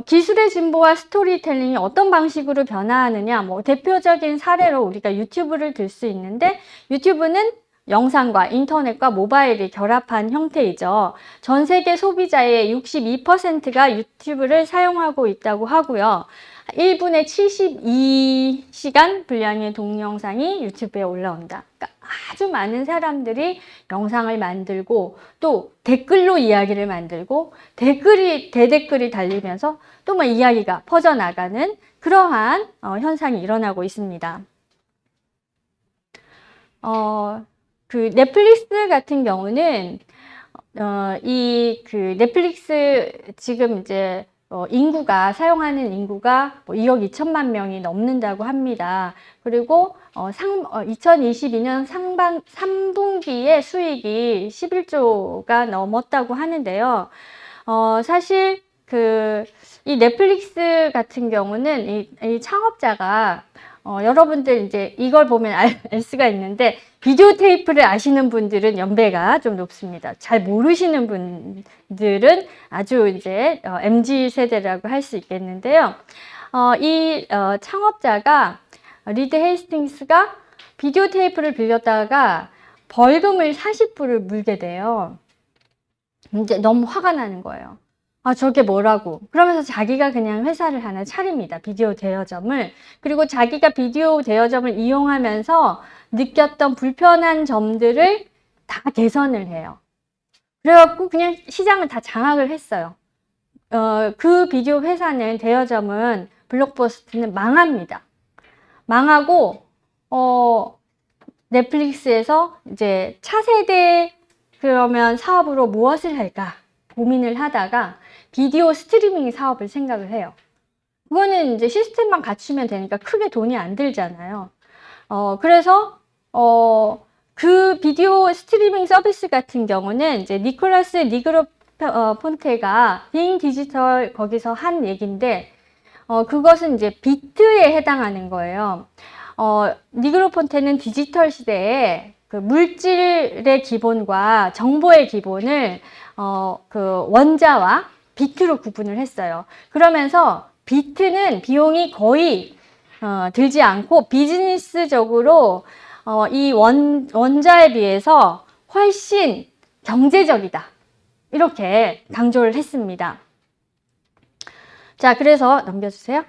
기술의 진보와 스토리텔링이 어떤 방식으로 변화하느냐, 뭐 대표적인 사례로 우리가 유튜브를 들 수 있는데, 유튜브는 영상과 인터넷과 모바일이 결합한 형태이죠. 전 세계 소비자의 62%가 유튜브를 사용하고 있다고 하고요. 1분에 72시간 분량의 동영상이 유튜브에 올라온다. 그러니까 아주 많은 사람들이 영상을 만들고 또 댓글로 이야기를 만들고 대댓글이 달리면서 또 뭐 이야기가 퍼져나가는 그러한 현상이 일어나고 있습니다. 그 넷플릭스 같은 경우는 넷플릭스 지금 이제 인구가 사용하는 인구가 뭐 2억 2천만 명이 넘는다고 합니다. 그리고 2022년 3분기에 수익이 11조가 넘었다고 하는데요. 사실 이 넷플릭스 같은 경우는 이 창업자가 여러분들 이제 이걸 보면 알 수가 있는데, 비디오 테이프를 아시는 분들은 연배가 좀 높습니다. 잘 모르시는 분들은 아주 이제 MZ 세대라고 할 수 있겠는데요. 이 창업자가 리드 헤이스팅스가 비디오 테이프를 빌렸다가 벌금을 40불을 물게 돼요. 이제 너무 화가 나는 거예요. 아, 저게 뭐라고. 그러면서 자기가 그냥 회사를 하나 차립니다. 비디오 대여점을. 그리고 자기가 비디오 대여점을 이용하면서 느꼈던 불편한 점들을 다 개선을 해요. 그래갖고 그냥 시장을 다 장악을 했어요. 그 비디오 회사는, 대여점은, 블록버스트는 망합니다. 망하고, 넷플릭스에서 이제 차세대 그러면 사업으로 무엇을 할까 고민을 하다가 비디오 스트리밍 사업을 생각을 해요. 그거는 이제 시스템만 갖추면 되니까 크게 돈이 안 들잖아요. 그래서 그 비디오 스트리밍 서비스 같은 경우는 이제 니콜라스 니그로폰테가 빙 디지털 거기서 한 얘기인데, 그것은 이제 비트에 해당하는 거예요. 니그로폰테는 디지털 시대에 그 물질의 기본과 정보의 기본을 그 원자와 비트로 구분을 했어요. 그러면서 비트는 비용이 거의 들지 않고 비즈니스적으로 이 원자에 비해서 훨씬 경제적이다. 이렇게 강조를 했습니다. 자, 그래서 넘겨주세요.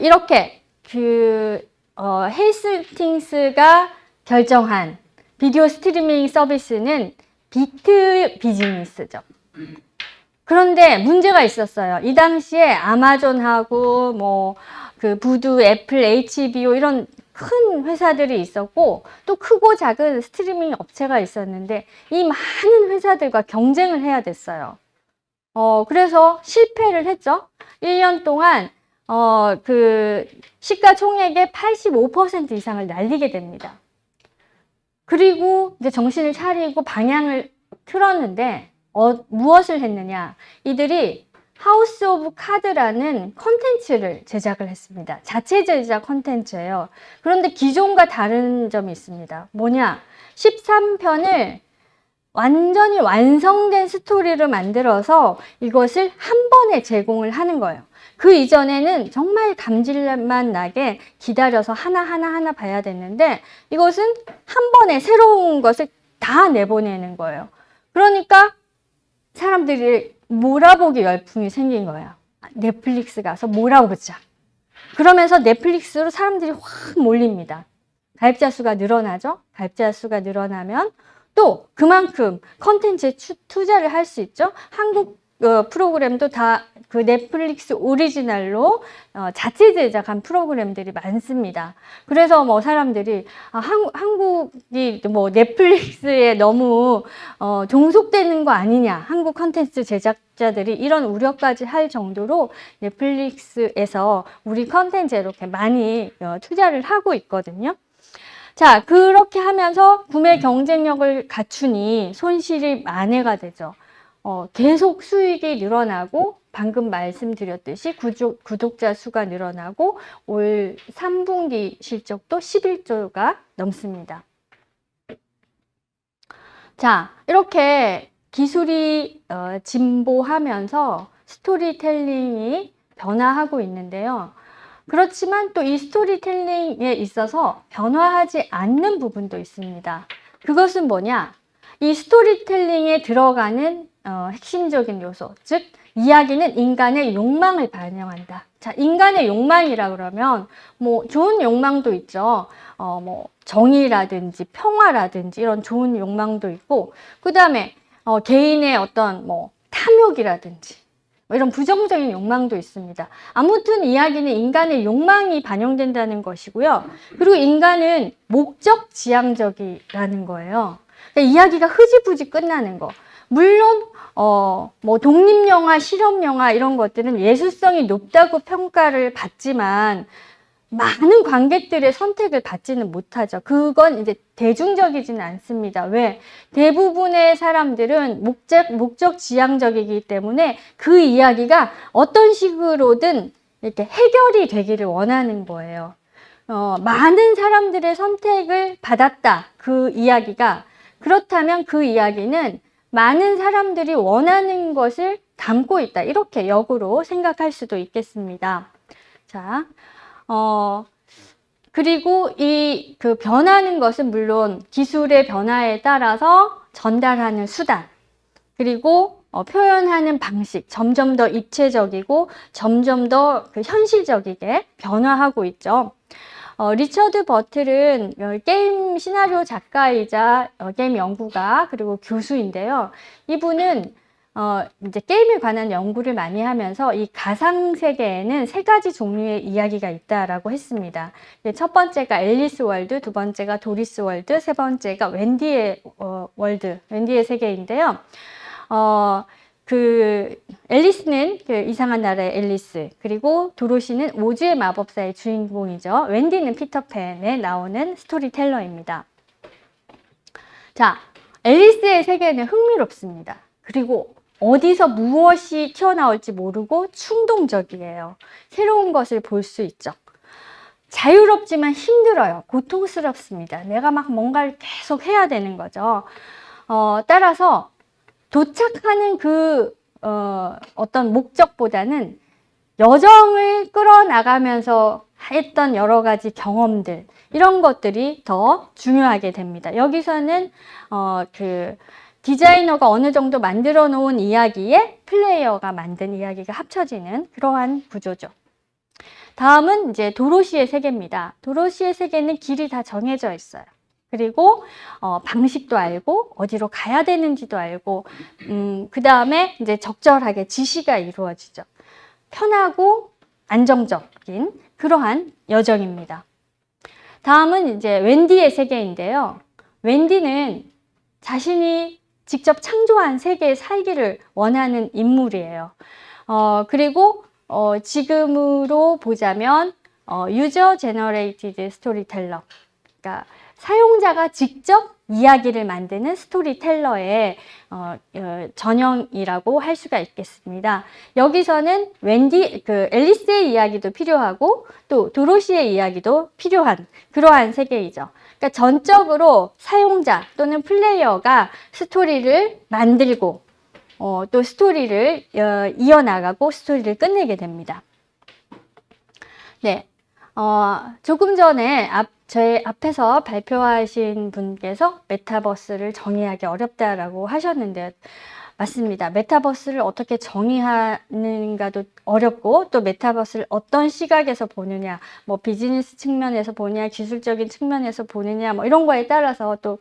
이렇게 헤이스팅스가 결정한 비디오 스트리밍 서비스는 비트 비즈니스죠. 그런데 문제가 있었어요. 이 당시에 아마존하고 뭐 그 부두, 애플, HBO 이런 큰 회사들이 있었고, 또 크고 작은 스트리밍 업체가 있었는데 이 많은 회사들과 경쟁을 해야 됐어요. 그래서 실패를 했죠. 1년 동안 그 시가총액의 85% 이상을 날리게 됩니다. 그리고 이제 정신을 차리고 방향을 틀었는데 무엇을 했느냐? 이들이 하우스 오브 카드라는 콘텐츠를 제작을 했습니다. 자체 제작 콘텐츠예요. 그런데 기존과 다른 점이 있습니다. 뭐냐? 13편을 완전히 완성된 스토리를 만들어서 이것을 한 번에 제공을 하는 거예요. 그 이전에는 정말 감질만 나게 기다려서 하나 봐야 됐는데, 이것은 한 번에 새로운 것을 다 내보내는 거예요. 그러니까 사람들이 몰아보기 열풍이 생긴 거예요. 넷플릭스 가서 몰아보자. 그러면서 넷플릭스로 사람들이 확 몰립니다. 가입자 수가 늘어나죠. 가입자 수가 늘어나면 또 그만큼 컨텐츠에 투자를 할 수 있죠. 한국 프로그램도 다 그 넷플릭스 오리지널로 자체 제작한 프로그램들이 많습니다. 그래서 뭐 사람들이 한국이 뭐 넷플릭스에 너무 종속되는 거 아니냐, 한국 컨텐츠 제작자들이 이런 우려까지 할 정도로 넷플릭스에서 우리 컨텐츠에 이렇게 많이 투자를 하고 있거든요. 자, 그렇게 하면서 구매 경쟁력을 갖추니 손실이 만회가 되죠. 계속 수익이 늘어나고 방금 말씀드렸듯이 구독자 수가 늘어나고 올 3분기 실적도 11조가 넘습니다. 자, 이렇게 기술이 진보하면서 스토리텔링이 변화하고 있는데요. 그렇지만 또 이 스토리텔링에 있어서 변화하지 않는 부분도 있습니다. 그것은 뭐냐? 이 스토리텔링에 들어가는 핵심적인 요소, 즉 이야기는 인간의 욕망을 반영한다. 자, 인간의 욕망이라 그러면 뭐 좋은 욕망도 있죠. 뭐 정의라든지 평화라든지 이런 좋은 욕망도 있고, 그 다음에 개인의 어떤 뭐 탐욕이라든지 뭐 이런 부정적인 욕망도 있습니다. 아무튼 이야기는 인간의 욕망이 반영된다는 것이고요. 그리고 인간은 목적 지향적이라는 거예요. 그러니까 이야기가 흐지부지 끝나는 거. 물론 뭐 독립영화, 실험영화 이런 것들은 예술성이 높다고 평가를 받지만 많은 관객들의 선택을 받지는 못하죠. 그건 이제 대중적이지는 않습니다. 왜? 대부분의 사람들은 목적 지향적이기 때문에 그 이야기가 어떤 식으로든 이렇게 해결이 되기를 원하는 거예요. 많은 사람들의 선택을 받았다. 그 이야기가. 그렇다면 그 이야기는 많은 사람들이 원하는 것을 담고 있다. 이렇게 역으로 생각할 수도 있겠습니다. 자, 그리고 그 변하는 것은 물론 기술의 변화에 따라서 전달하는 수단, 그리고 표현하는 방식, 점점 더 입체적이고 점점 더 그 현실적이게 변화하고 있죠. 리처드 버틀은 게임 시나리오 작가이자 게임 연구가 그리고 교수인데요. 이분은 이제 게임에 관한 연구를 많이 하면서 이 가상 세계에는 3가지 종류의 이야기가 있다라고 했습니다. 첫 번째가 앨리스 월드, 두 번째가 도리스 월드, 세 번째가 웬디의 월드, 웬디의 세계인데요. 앨리스는 그 이상한 나라의 앨리스, 그리고 도로시는 오즈의 마법사의 주인공이죠. 웬디는 피터팬에 나오는 스토리텔러입니다. 자, 앨리스의 세계는 흥미롭습니다. 그리고 어디서 무엇이 튀어나올지 모르고 충동적이에요. 새로운 것을 볼 수 있죠. 자유롭지만 힘들어요. 고통스럽습니다. 내가 막 뭔가를 계속 해야 되는 거죠. 따라서 도착하는 어떤 목적보다는 여정을 끌어나가면서 했던 여러 가지 경험들, 이런 것들이 더 중요하게 됩니다. 여기서는 디자이너가 어느 정도 만들어 놓은 이야기에 플레이어가 만든 이야기가 합쳐지는 그러한 구조죠. 다음은 이제 도로시의 세계입니다. 도로시의 세계는 길이 다 정해져 있어요. 그리고 방식도 알고 어디로 가야 되는지도 알고 그 다음에 이제 적절하게 지시가 이루어지죠. 편하고 안정적인 그러한 여정입니다. 다음은 이제 웬디의 세계인데요. 웬디는 자신이 직접 창조한 세계에 살기를 원하는 인물이에요. 그리고 지금으로 보자면 유저 제너레이티드 스토리텔러, 그러니까 사용자가 직접 이야기를 만드는 스토리텔러의 전형이라고 할 수가 있겠습니다. 여기서는 앨리스의 이야기도 필요하고 또 도로시의 이야기도 필요한 그러한 세계이죠. 그러니까 전적으로 사용자 또는 플레이어가 스토리를 만들고 또 스토리를 이어나가고 스토리를 끝내게 됩니다. 네, 조금 전에 제 앞에서 발표하신 분께서 메타버스를 정의하기 어렵다라고 하셨는데 맞습니다. 메타버스를 어떻게 정의하는가도 어렵고 또 메타버스를 어떤 시각에서 보느냐, 뭐 비즈니스 측면에서 보느냐, 기술적인 측면에서 보느냐, 뭐 이런 거에 따라서 또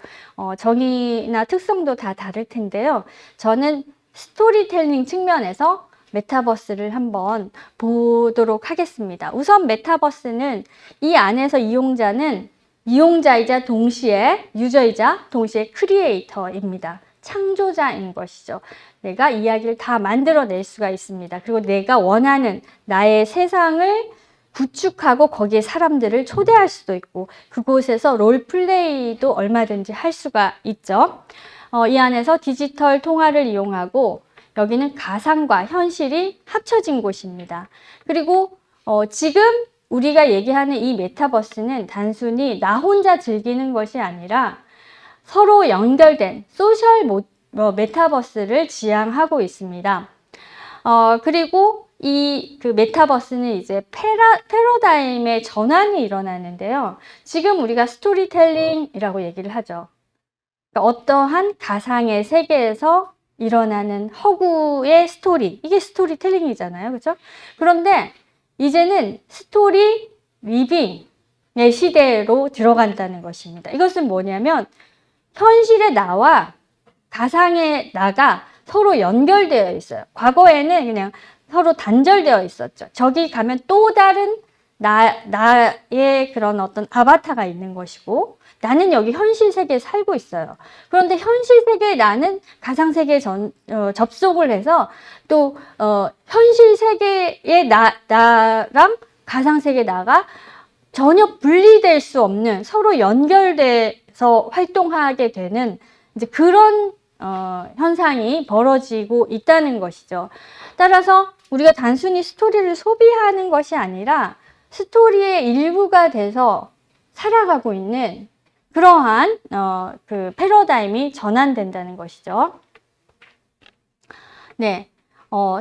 정의나 특성도 다 다를 텐데요. 저는 스토리텔링 측면에서 메타버스를 한번 보도록 하겠습니다. 우선 메타버스는 이 안에서 이용자는 이용자이자 동시에 유저이자 동시에 크리에이터입니다. 창조자인 것이죠. 내가 이야기를 다 만들어낼 수가 있습니다. 그리고 내가 원하는 나의 세상을 구축하고 거기에 사람들을 초대할 수도 있고 그곳에서 롤플레이도 얼마든지 할 수가 있죠. 이 안에서 디지털 통화를 이용하고 여기는 가상과 현실이 합쳐진 곳입니다. 그리고 지금 우리가 얘기하는 이 메타버스는 단순히 나 혼자 즐기는 것이 아니라 서로 연결된 소셜 메타버스를 지향하고 있습니다. 그리고 그 메타버스는 이제 패러다임의 전환이 일어나는데요. 지금 우리가 스토리텔링이라고 얘기를 하죠. 그러니까 어떠한 가상의 세계에서 일어나는 허구의 스토리, 이게 스토리텔링이잖아요. 그렇죠? 그런데 이제는 스토리 리빙의 시대로 들어간다는 것입니다. 이것은 뭐냐면 현실의 나와 가상의 나가 서로 연결되어 있어요. 과거에는 그냥 서로 단절되어 있었죠. 저기 가면 또 다른 나의 그런 어떤 아바타가 있는 것이고 나는 여기 현실 세계에 살고 있어요. 그런데 현실 세계의 나는 가상 세계에 접속을 해서 또 현실 세계의 나랑 가상 세계의 나가 전혀 분리될 수 없는 서로 연결돼서 활동하게 되는 이제 그런 현상이 벌어지고 있다는 것이죠. 따라서 우리가 단순히 스토리를 소비하는 것이 아니라 스토리의 일부가 돼서 살아가고 있는 그러한 그 패러다임이 전환된다는 것이죠. 네,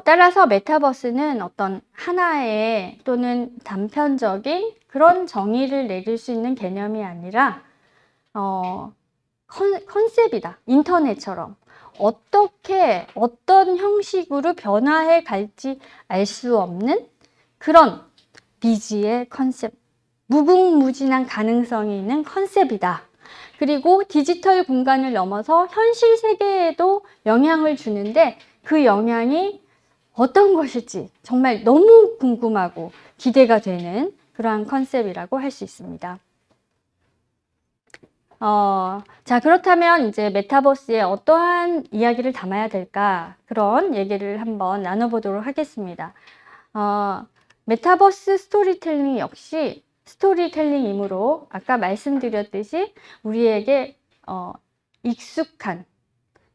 따라서 메타버스는 어떤 하나의 또는 단편적인 그런 정의를 내릴 수 있는 개념이 아니라 컨셉이다. 인터넷처럼 어떻게 어떤 형식으로 변화해 갈지 알 수 없는 그런 미지의 컨셉, 무궁무진한 가능성이 있는 컨셉이다. 그리고 디지털 공간을 넘어서 현실 세계에도 영향을 주는데 그 영향이 어떤 것일지 정말 너무 궁금하고 기대가 되는 그러한 컨셉이라고 할 수 있습니다. 자, 그렇다면 이제 메타버스에 어떠한 이야기를 담아야 될까? 그런 얘기를 한번 나눠보도록 하겠습니다. 메타버스 스토리텔링 역시 스토리텔링이므로 아까 말씀드렸듯이 우리에게 익숙한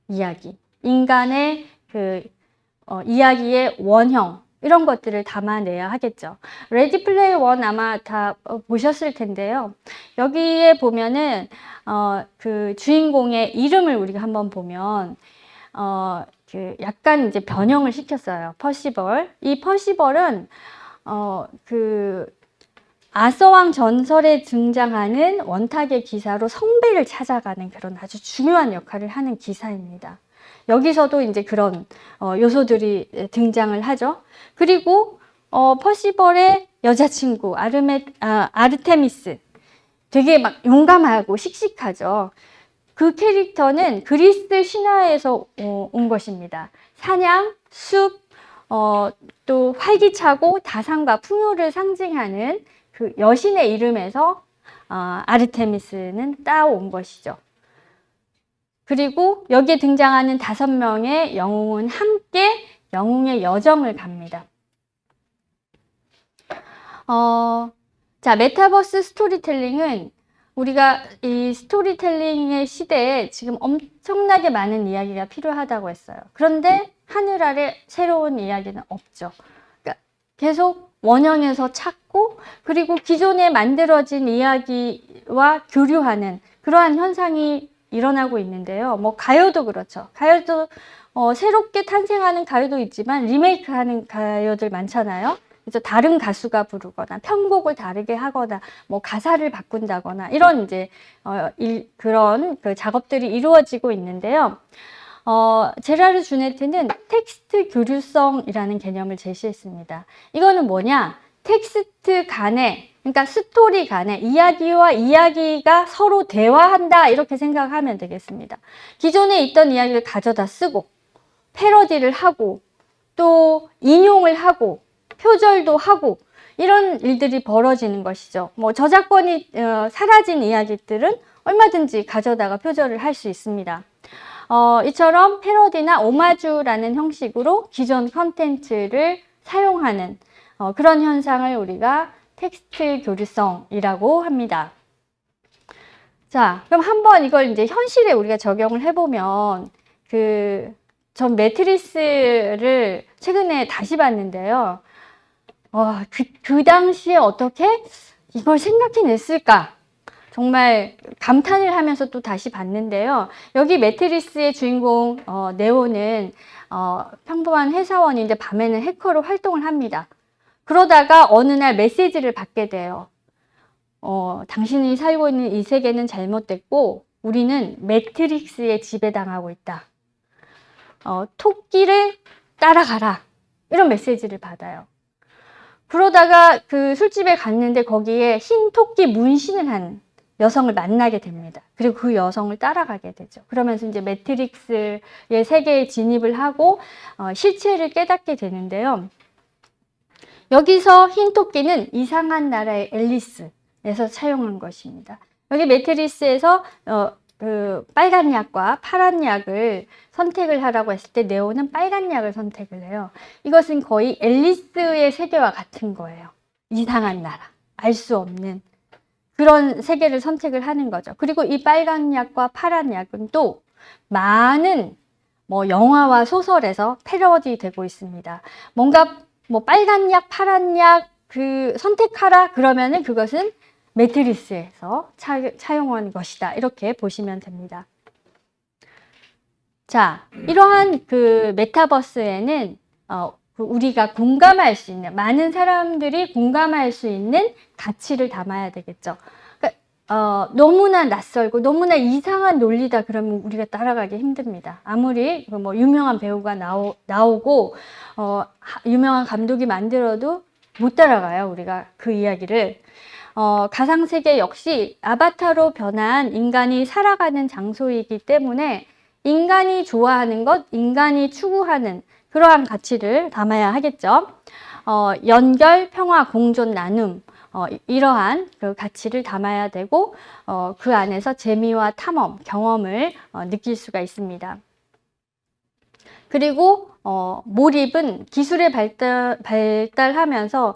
이야기, 인간의 그 이야기의 원형 이런 것들을 담아내야 하겠죠. 레디 플레이 원 아마 다 보셨을 텐데요. 여기에 보면은 그 주인공의 이름을 우리가 한번 보면 그 약간 이제 변형을 시켰어요. 퍼시벌. 이 퍼시벌은 그 아서왕 전설에 등장하는 원탁의 기사로 성배를 찾아가는 그런 아주 중요한 역할을 하는 기사입니다. 여기서도 이제 그런 요소들이 등장을 하죠. 그리고 퍼시벌의 여자친구 아르테미스, 되게 막 용감하고 씩씩하죠. 그 캐릭터는 그리스 신화에서 온 것입니다. 사냥, 숲, 또 활기차고 다산과 풍요를 상징하는 그 여신의 이름에서 아르테미스는 따온 것이죠. 그리고 여기에 등장하는 5명의 영웅은 함께 영웅의 여정을 갑니다. 자, 메타버스 스토리텔링은 우리가 이 스토리텔링의 시대에 지금 엄청나게 많은 이야기가 필요하다고 했어요. 그런데 하늘 아래 새로운 이야기는 없죠. 그러니까 계속 원형에서 찾고 그리고 기존에 만들어진 이야기와 교류하는 그러한 현상이 일어나고 있는데요. 뭐 가요도 그렇죠. 가요도 새롭게 탄생하는 가요도 있지만 리메이크하는 가요들 많잖아요. 그래서 다른 가수가 부르거나 편곡을 다르게 하거나 뭐 가사를 바꾼다거나 이런 이제 그런 그 작업들이 이루어지고 있는데요. 제라르 주네트는 텍스트 교류성이라는 개념을 제시했습니다. 이거는 뭐냐? 텍스트 간에, 그러니까 스토리 간에 이야기와 이야기가 서로 대화한다 이렇게 생각하면 되겠습니다. 기존에 있던 이야기를 가져다 쓰고 패러디를 하고 또 인용을 하고 표절도 하고 이런 일들이 벌어지는 것이죠. 뭐 저작권이 사라진 이야기들은 얼마든지 가져다가 표절을 할 수 있습니다. 이처럼 패러디나 오마주라는 형식으로 기존 컨텐츠를 사용하는 그런 현상을 우리가 텍스트 교류성이라고 합니다. 자, 그럼 한번 이걸 이제 현실에 우리가 적용을 해보면 전 매트리스를 최근에 다시 봤는데요. 그 당시에 어떻게 이걸 생각해냈을까? 정말 감탄을 하면서 또 다시 봤는데요. 여기 매트리스의 주인공 네오는 평범한 회사원인데 밤에는 해커로 활동을 합니다. 그러다가 어느 날 메시지를 받게 돼요. 당신이 살고 있는 이 세계는 잘못됐고 우리는 매트릭스에 지배당하고 있다. 토끼를 따라가라. 이런 메시지를 받아요. 그러다가 그 술집에 갔는데 거기에 흰 토끼 문신을 한 여성을 만나게 됩니다. 그리고 그 여성을 따라가게 되죠. 그러면서 이제 매트릭스의 세계에 진입을 하고 실체를 깨닫게 되는데요. 여기서 흰 토끼는 이상한 나라의 앨리스에서 차용한 것입니다. 여기 매트리스에서 그 빨간 약과 파란 약을 선택을 하라고 했을 때 네오는 빨간 약을 선택을 해요. 이것은 거의 앨리스의 세계와 같은 거예요. 이상한 나라, 알 수 없는 그런 세계를 선택을 하는 거죠. 그리고 이 빨간 약과 파란 약은 또 많은 영화와 소설에서 패러디 되고 있습니다. 뭔가 빨간 약, 파란 약 선택하라 그러면은 그것은 매트리스에서 차용한 것이다. 이렇게 보시면 됩니다. 자, 이러한 메타버스에는 우리가 공감할 수 있는, 많은 사람들이 공감할 수 있는 가치를 담아야 되겠죠. 그러니까, 너무나 낯설고 너무나 이상한 논리다 그러면 우리가 따라가기 힘듭니다. 아무리 유명한 배우가 나오고 유명한 감독이 만들어도 못 따라가요. 우리가 그 이야기를. 가상세계 역시 아바타로 변한 인간이 살아가는 장소이기 때문에 인간이 좋아하는 것, 인간이 추구하는 그러한 가치를 담아야 하겠죠. 연결, 평화, 공존, 나눔 이러한 그 가치를 담아야 되고 그 안에서 재미와 탐험, 경험을 느낄 수가 있습니다. 그리고 몰입은 기술의 발달하면서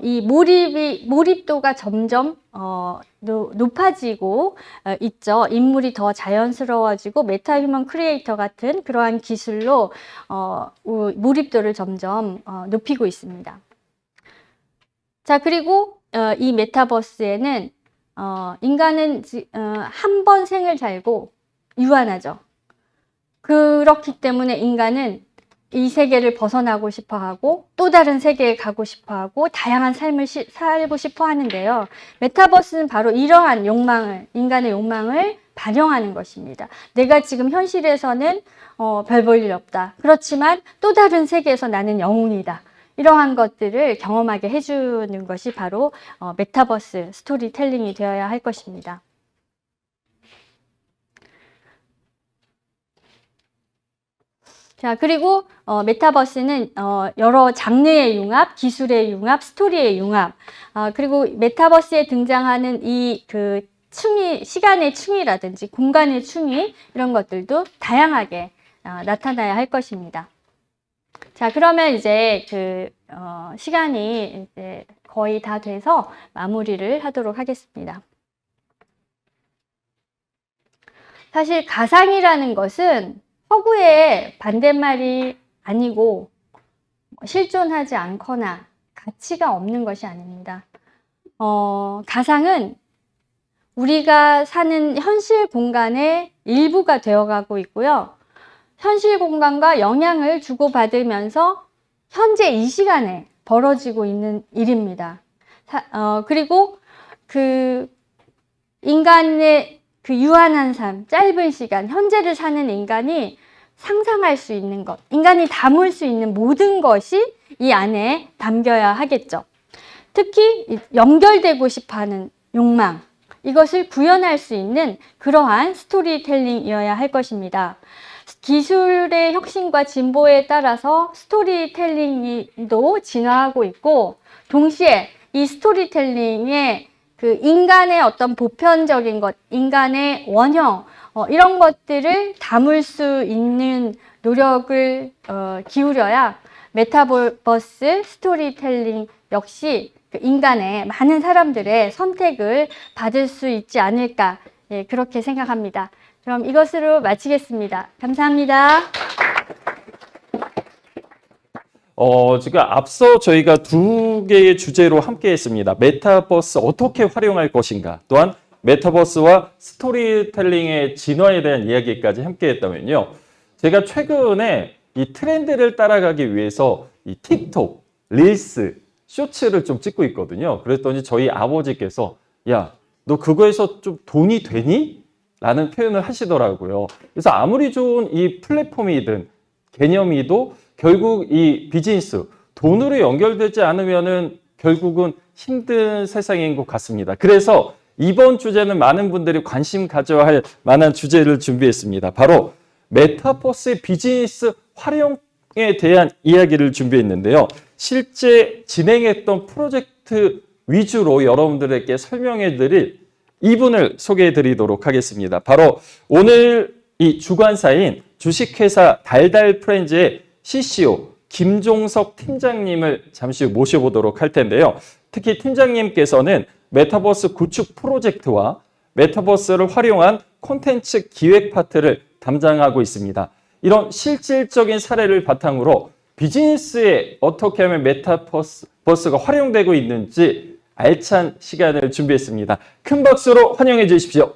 이 몰입도가 점점 높아지고 있죠. 인물이 더 자연스러워지고 메타휴먼 크리에이터 같은 그러한 기술로 몰입도를 점점 높이고 있습니다. 자, 그리고 이 메타버스에는 인간은 한 번 생을 살고 유한하죠. 그렇기 때문에 인간은 이 세계를 벗어나고 싶어 하고 또 다른 세계에 가고 싶어 하고 다양한 삶을 살고 싶어 하는데요. 메타버스는 바로 이러한 인간의 욕망을 반영하는 것입니다. 내가 지금 현실에서는 별 볼 일 없다. 그렇지만 또 다른 세계에서 나는 영웅이다. 이러한 것들을 경험하게 해주는 것이 바로 메타버스 스토리텔링이 되어야 할 것입니다. 자, 그리고 메타버스는 여러 장르의 융합, 기술의 융합, 스토리의 융합, 그리고 메타버스에 등장하는 이 시간의 층위라든지 공간의 층위 이런 것들도 다양하게 나타나야 할 것입니다. 자, 그러면 이제 시간이 이제 거의 다 돼서 마무리를 하도록 하겠습니다. 사실 가상이라는 것은 허구의 반대말이 아니고 실존하지 않거나 가치가 없는 것이 아닙니다. 가상은 우리가 사는 현실 공간의 일부가 되어가고 있고요. 현실 공간과 영향을 주고받으면서 현재 이 시간에 벌어지고 있는 일입니다. 그리고 인간의 유한한 삶, 짧은 시간, 현재를 사는 인간이 상상할 수 있는 것, 인간이 담을 수 있는 모든 것이 이 안에 담겨야 하겠죠. 특히 연결되고 싶어하는 욕망, 이것을 구현할 수 있는 그러한 스토리텔링이어야 할 것입니다. 기술의 혁신과 진보에 따라서 스토리텔링도 진화하고 있고, 동시에 이 스토리텔링의 그 인간의 어떤 보편적인 것, 인간의 원형, 이런 것들을 담을 수 있는 노력을 기울여야 메타버스 스토리텔링 역시 그 인간의 많은 사람들의 선택을 받을 수 있지 않을까, 예, 그렇게 생각합니다. 그럼 이것으로 마치겠습니다. 감사합니다. 지금 앞서 저희가 두 개의 주제로 함께 했습니다. 메타버스 어떻게 활용할 것인가, 또한 메타버스와 스토리텔링의 진화에 대한 이야기까지 함께 했다면요. 제가 최근에 이 트렌드를 따라가기 위해서 이 틱톡, 릴스, 쇼츠를 좀 찍고 있거든요. 그랬더니 저희 아버지께서 야, 너 그거에서 좀 돈이 되니? 라는 표현을 하시더라고요. 그래서 아무리 좋은 이 플랫폼이든 개념이도 결국 이 비즈니스, 돈으로 연결되지 않으면은 결국은 힘든 세상인 것 같습니다. 그래서 이번 주제는 많은 분들이 관심 가져야 할 만한 주제를 준비했습니다. 바로 메타버스의 비즈니스 활용에 대한 이야기를 준비했는데요. 실제 진행했던 프로젝트 위주로 여러분들에게 설명해 드릴 이분을 소개해 드리도록 하겠습니다. 바로 오늘 이 주관사인 주식회사 달달프렌즈의 CCO 김종석 팀장님을 잠시 후 모셔보도록 할 텐데요. 특히 팀장님께서는 메타버스 구축 프로젝트와 메타버스를 활용한 콘텐츠 기획 파트를 담당하고 있습니다. 이런 실질적인 사례를 바탕으로 비즈니스에 어떻게 하면 메타버스가 활용되고 있는지 알찬 시간을 준비했습니다. 큰 박수로 환영해 주십시오.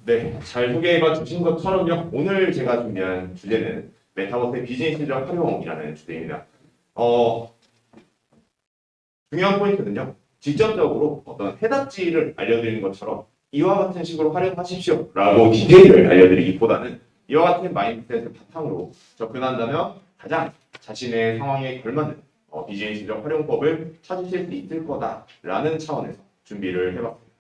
네, 잘 소개해 주신 것처럼요. 오늘 제가 준비한 주제는 메타버스의 비즈니스적 활용이라는 주제입니다. 중요한 포인트는요. 직접적으로 어떤 해답지를 알려드리는 것처럼 이와 같은 식으로 활용하십시오라고 기계를 알려드리기보다는 이와 같은 마인드셋을 바탕으로 접근한다면 가장 자신의 상황에 걸맞는 비즈니스적 활용법을 찾으실 수 있을 거다라는 차원에서 준비를 해봤습니다.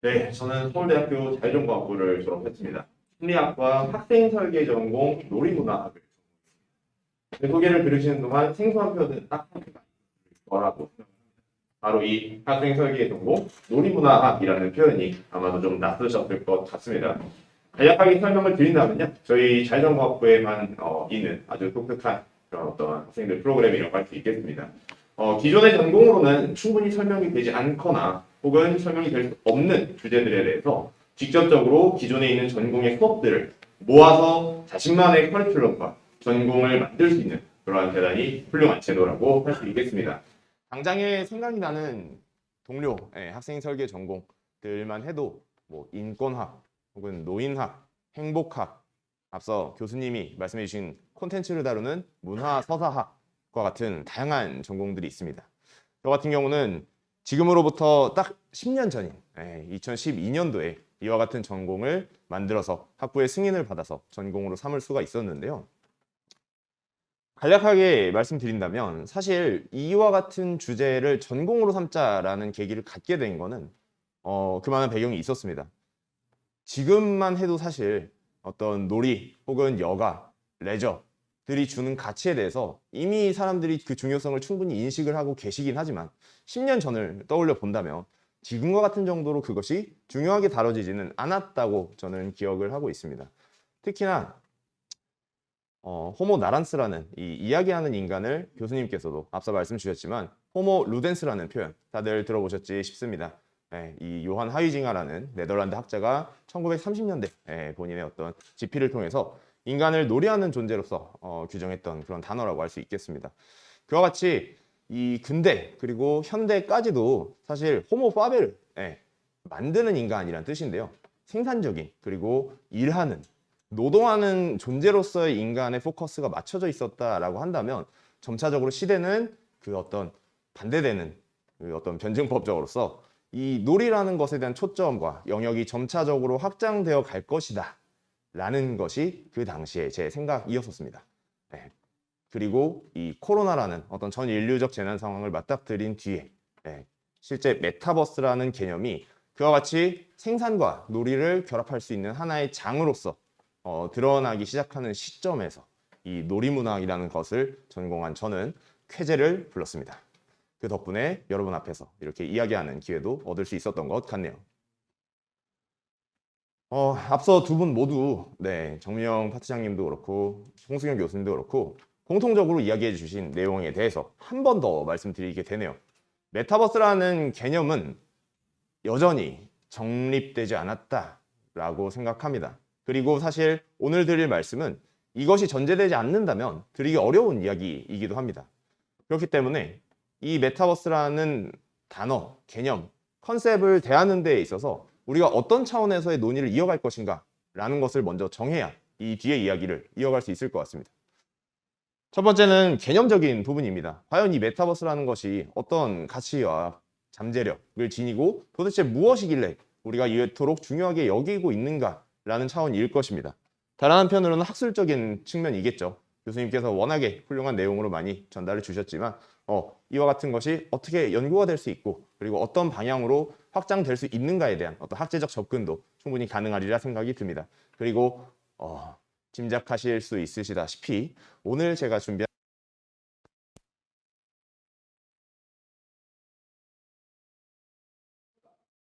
네, 저는 서울대학교 자유전공학부를 졸업했습니다. 심리학과 학생설계 전공 놀이문화학을 제 소개를 들으시는 동안 생소한 표현은 딱 한 개가 있더라고 생각합니다. 바로 이 학생설계 전공 놀이문화학이라는 표현이 아마도 좀 낯서셨을 것 같습니다. 간략하게 설명을 드린다면요, 저희 자유전공학부에만 있는 아주 독특한 그런 어떤 학생들 프로그램이라고 할 수 있겠습니다. 기존의 전공으로는 충분히 설명이 되지 않거나 혹은 설명이 될 수 없는 주제들에 대해서 직접적으로 기존에 있는 전공의 수업들을 모아서 자신만의 커리큘럼과 전공을 만들 수 있는 그러한 대단히 훌륭한 제도라고 할 수 있겠습니다. 당장에 생각이 나는 동료 학생 설계 전공들만 해도 뭐 인권학 혹은 노인학, 행복학, 앞서 교수님이 말씀해 주신 콘텐츠를 다루는 문화 서사학과 같은 다양한 전공들이 있습니다. 저 같은 경우는 지금으로부터 딱 10년 전인 2012년도에 이와 같은 전공을 만들어서 학부의 승인을 받아서 전공으로 삼을 수가 있었는데요. 간략하게 말씀드린다면 사실 이와 같은 주제를 전공으로 삼자라는 계기를 갖게 된 거는 그만한 배경이 있었습니다. 지금만 해도 사실 어떤 놀이 혹은 여가, 레저들이 주는 가치에 대해서 이미 사람들이 그 중요성을 충분히 인식을 하고 계시긴 하지만 10년 전을 떠올려 본다면 지금과 같은 정도로 그것이 중요하게 다뤄지지는 않았다고 저는 기억을 하고 있습니다. 특히나 호모 나란스라는 이 이야기하는 인간을 교수님께서도 앞서 말씀 주셨지만 호모 루덴스라는 표현 다들 들어보셨지 싶습니다. 이 요한 하위징하라는 네덜란드 학자가 1930년대 본인의 어떤 집필을 통해서 인간을 놀이하는 존재로서 규정했던 그런 단어라고 할 수 있겠습니다. 그와 같이 이 근대 그리고 현대까지도 사실 호모 파벨을 만드는 인간이란 뜻인데요. 생산적인 그리고 일하는 노동하는 존재로서의 인간의 포커스가 맞춰져 있었다라고 한다면 점차적으로 시대는 그 어떤 반대되는 그 어떤 변증법적으로서 이 놀이라는 것에 대한 초점과 영역이 점차적으로 확장되어 갈 것이다 라는 것이 그 당시에 제 생각이었었습니다. 네. 그리고 이 코로나라는 어떤 전 인류적 재난 상황을 맞닥뜨린 뒤에 실제 메타버스라는 개념이 그와 같이 생산과 놀이를 결합할 수 있는 하나의 장으로서 드러나기 시작하는 시점에서 이 놀이문학이라는 것을 전공한 저는 쾌재를 불렀습니다. 그 덕분에 여러분 앞에서 이렇게 이야기하는 기회도 얻을 수 있었던 것 같네요. 앞서 두 분 모두 정미영 파트장님도 그렇고 홍승현 교수님도 그렇고 공통적으로 이야기해 주신 내용에 대해서 한 번 더 말씀드리게 되네요. 메타버스라는 개념은 여전히 정립되지 않았다라고 생각합니다. 그리고 사실 오늘 드릴 말씀은 이것이 전제되지 않는다면 드리기 어려운 이야기이기도 합니다. 그렇기 때문에 이 메타버스라는 단어, 개념, 컨셉을 대하는 데 있어서 우리가 어떤 차원에서의 논의를 이어갈 것인가 라는 것을 먼저 정해야 이 뒤의 이야기를 이어갈 수 있을 것 같습니다. 첫 번째는 개념적인 부분입니다. 과연 이 메타버스라는 것이 어떤 가치와 잠재력을 지니고 도대체 무엇이길래 우리가 이토록 중요하게 여기고 있는가라는 차원일 것입니다. 다른 한편으로는 학술적인 측면이겠죠. 교수님께서 워낙에 훌륭한 내용으로 많이 전달을 주셨지만 이와 같은 것이 어떻게 연구가 될 수 있고 그리고 어떤 방향으로 확장될 수 있는가에 대한 어떤 학제적 접근도 충분히 가능하리라 생각이 듭니다. 그리고 짐작하실 수 있으시다시피 오늘 제가 준비한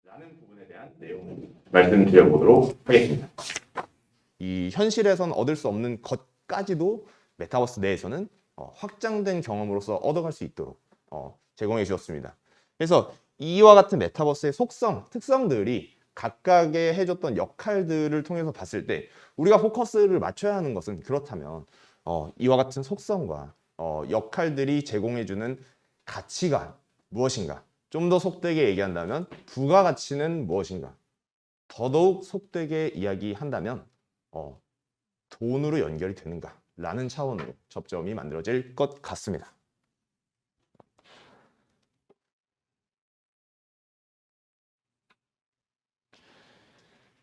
라는 부분에 대한 내용을 말씀드려보도록 하겠습니다. 이 현실에선 얻을 수 없는 것까지도 메타버스 내에서는 확장된 경험으로서 얻어갈 수 있도록 제공해 주셨습니다. 그래서 이와 같은 메타버스의 속성, 특성들이 각각의 해줬던 역할들을 통해서 봤을 때 우리가 포커스를 맞춰야 하는 것은 그렇다면 이와 같은 속성과 역할들이 제공해주는 가치가 무엇인가, 좀 더 속되게 얘기한다면 부가가치는 무엇인가, 더더욱 속되게 이야기한다면 돈으로 연결이 되는가 라는 차원으로 접점이 만들어질 것 같습니다.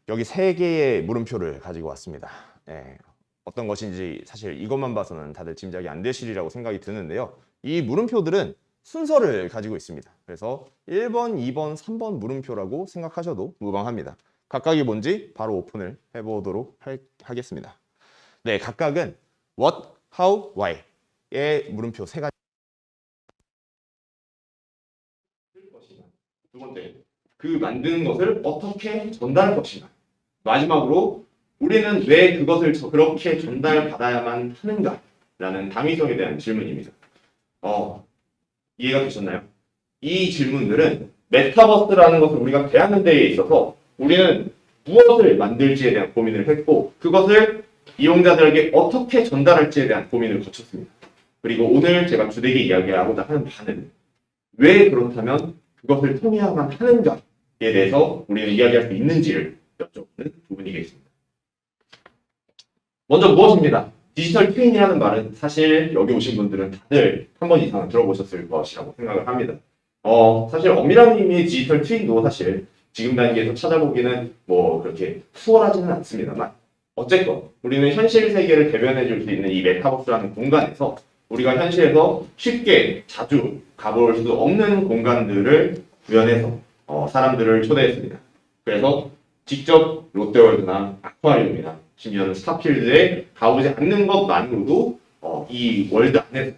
여기 3개의 물음표를 가지고 왔습니다. 어떤 것인지 사실 이것만 봐서는 다들 짐작이 안 되시리라고 생각이 드는데요. 이 물음표들은 순서를 가지고 있습니다. 그래서 1번, 2번, 3번 물음표라고 생각하셔도 무방합니다. 각각이 뭔지 바로 오픈을 해보도록 하겠습니다. 각각은 what, how, why의 물음표 3가지. 두 번째, 그 만드는 것을 어떻게 전달할 것인가. 마지막으로 우리는 왜 그것을 그렇게 전달받아야만 하는가라는 당위성에 대한 질문입니다. 이해가 되셨나요? 이 질문들은 메타버스라는 것을 우리가 대하는 데에 있어서 우리는 무엇을 만들지에 대한 고민을 했고 그것을 이용자들에게 어떻게 전달할지에 대한 고민을 거쳤습니다. 그리고 오늘 제가 주되게 이야기하고자 하는 바는 왜 그렇다면 그것을 통해야만 하는가에 대해서 우리는 이야기할 수 있는지를 여쭤보는 부분이겠습니다. 먼저 무엇입니다? 디지털 트윈이라는 말은 사실 여기 오신 분들은 다들 한 번 이상은 들어보셨을 것이라고 생각을 합니다. 사실 엄밀한 의미의 디지털 트윈도 사실 지금 단계에서 찾아보기는 그렇게 수월하지는 않습니다만 어쨌건 우리는 현실 세계를 대변해 줄 수 있는 이 메타버스라는 공간에서 우리가 현실에서 쉽게 자주 가볼 수 없는 공간들을 구현해서 사람들을 초대했습니다. 그래서 직접 롯데월드나 아쿠아리움이나 심지어는 스타필드에 가보지 않는 것만으로도 이 월드 안에서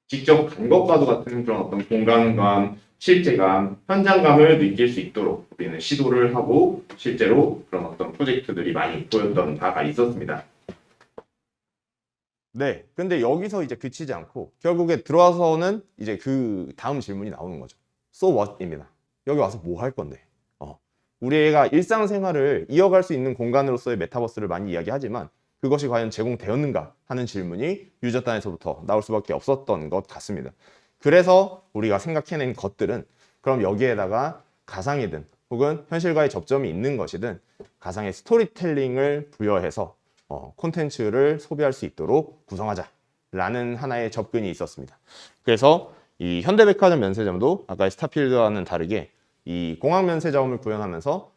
직접 간 것과도 같은 그런 어떤 공간감, 실제감, 현장감을 느낄 수 있도록 우리는 시도를 하고 실제로 그런 어떤 프로젝트들이 많이 보였던 바가 있었습니다. 근데 여기서 이제 그치지 않고 결국에 들어와서는 이제 그 다음 질문이 나오는 거죠. So what입니다. 여기 와서 뭐 할 건데? 우리가 일상생활을 이어갈 수 있는 공간으로서의 메타버스를 많이 이야기하지만 그것이 과연 제공되었는가 하는 질문이 유저단에서부터 나올 수밖에 없었던 것 같습니다. 그래서 우리가 생각해낸 것들은 그럼 여기에다가 가상이든 혹은 현실과의 접점이 있는 것이든 가상의 스토리텔링을 부여해서 콘텐츠를 소비할 수 있도록 구성하자라는 하나의 접근이 있었습니다. 그래서 이 현대백화점 면세점도 아까의 스타필드와는 다르게 이 공항 면세점을 구현하면서